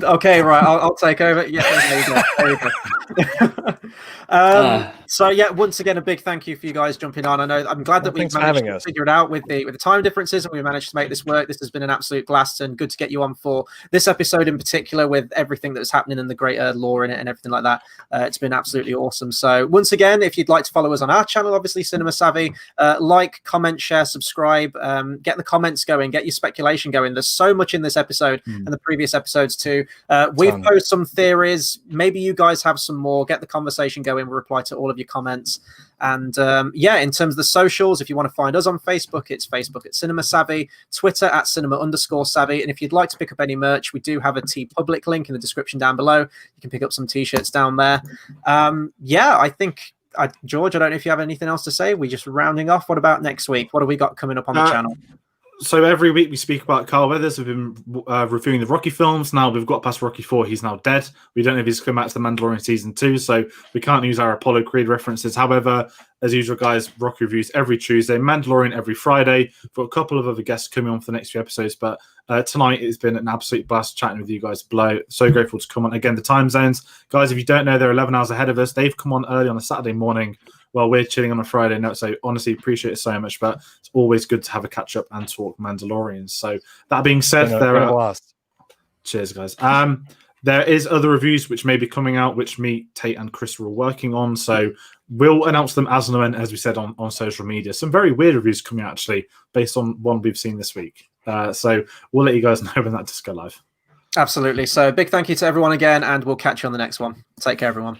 Okay, right. I'll take over. Yeah, there you go. So yeah, once again, a big thank you for you guys jumping on. I know I'm glad that we've managed to figure it out with the time differences, and we managed to make this work. This has been an absolute blast, and good to get you on for this episode in particular, with everything that's happening and the greater lore in it and everything like that. It's been absolutely awesome. So once again, if you'd like to follow us on our channel, obviously Cinema Savvy, like, comment, share, subscribe, get the comments going, get your speculation going. There's so much in this episode and the previous episodes too. We've posed some theories. Maybe you guys have some more. Get the conversation going. We'll reply to all of your comments. And yeah, in terms of the socials, if you want to find us on Facebook, it's Facebook at Cinema Savvy, Twitter at Cinema_Savvy. And if you'd like to pick up any merch, we do have a TeePublic link in the description down below. You can pick up some t-shirts down there. Yeah, I think, George, I don't know if you have anything else to say. We're just rounding off. What about next week? What have we got coming up on the channel? So every week we speak about Carl Weathers. We've been reviewing the Rocky films. Now we've got past Rocky 4. He's now dead. We don't know if he's come back to the Mandalorian Season 2, so we can't use our Apollo Creed references. However, as usual, guys, Rocky reviews every Tuesday, Mandalorian every Friday. We've got a couple of other guests coming on for the next few episodes, but tonight it's been an absolute blast chatting with you guys below. So grateful to come on. Again, the time zones. Guys, if you don't know, they're 11 hours ahead of us. They've come on early on a Saturday morning. while we're chilling on a Friday night. So honestly, appreciate it so much. But it's always good to have a catch up and talk Mandalorians. So that being said, cheers, guys. There is other reviews which may be coming out, which me, Tate, and Chris were working on. So we'll announce them as and when, as we said on social media. Some very weird reviews coming out, actually, based on one we've seen this week. So we'll let you guys know when that does go live. Absolutely. So big thank you to everyone again, and we'll catch you on the next one. Take care, everyone.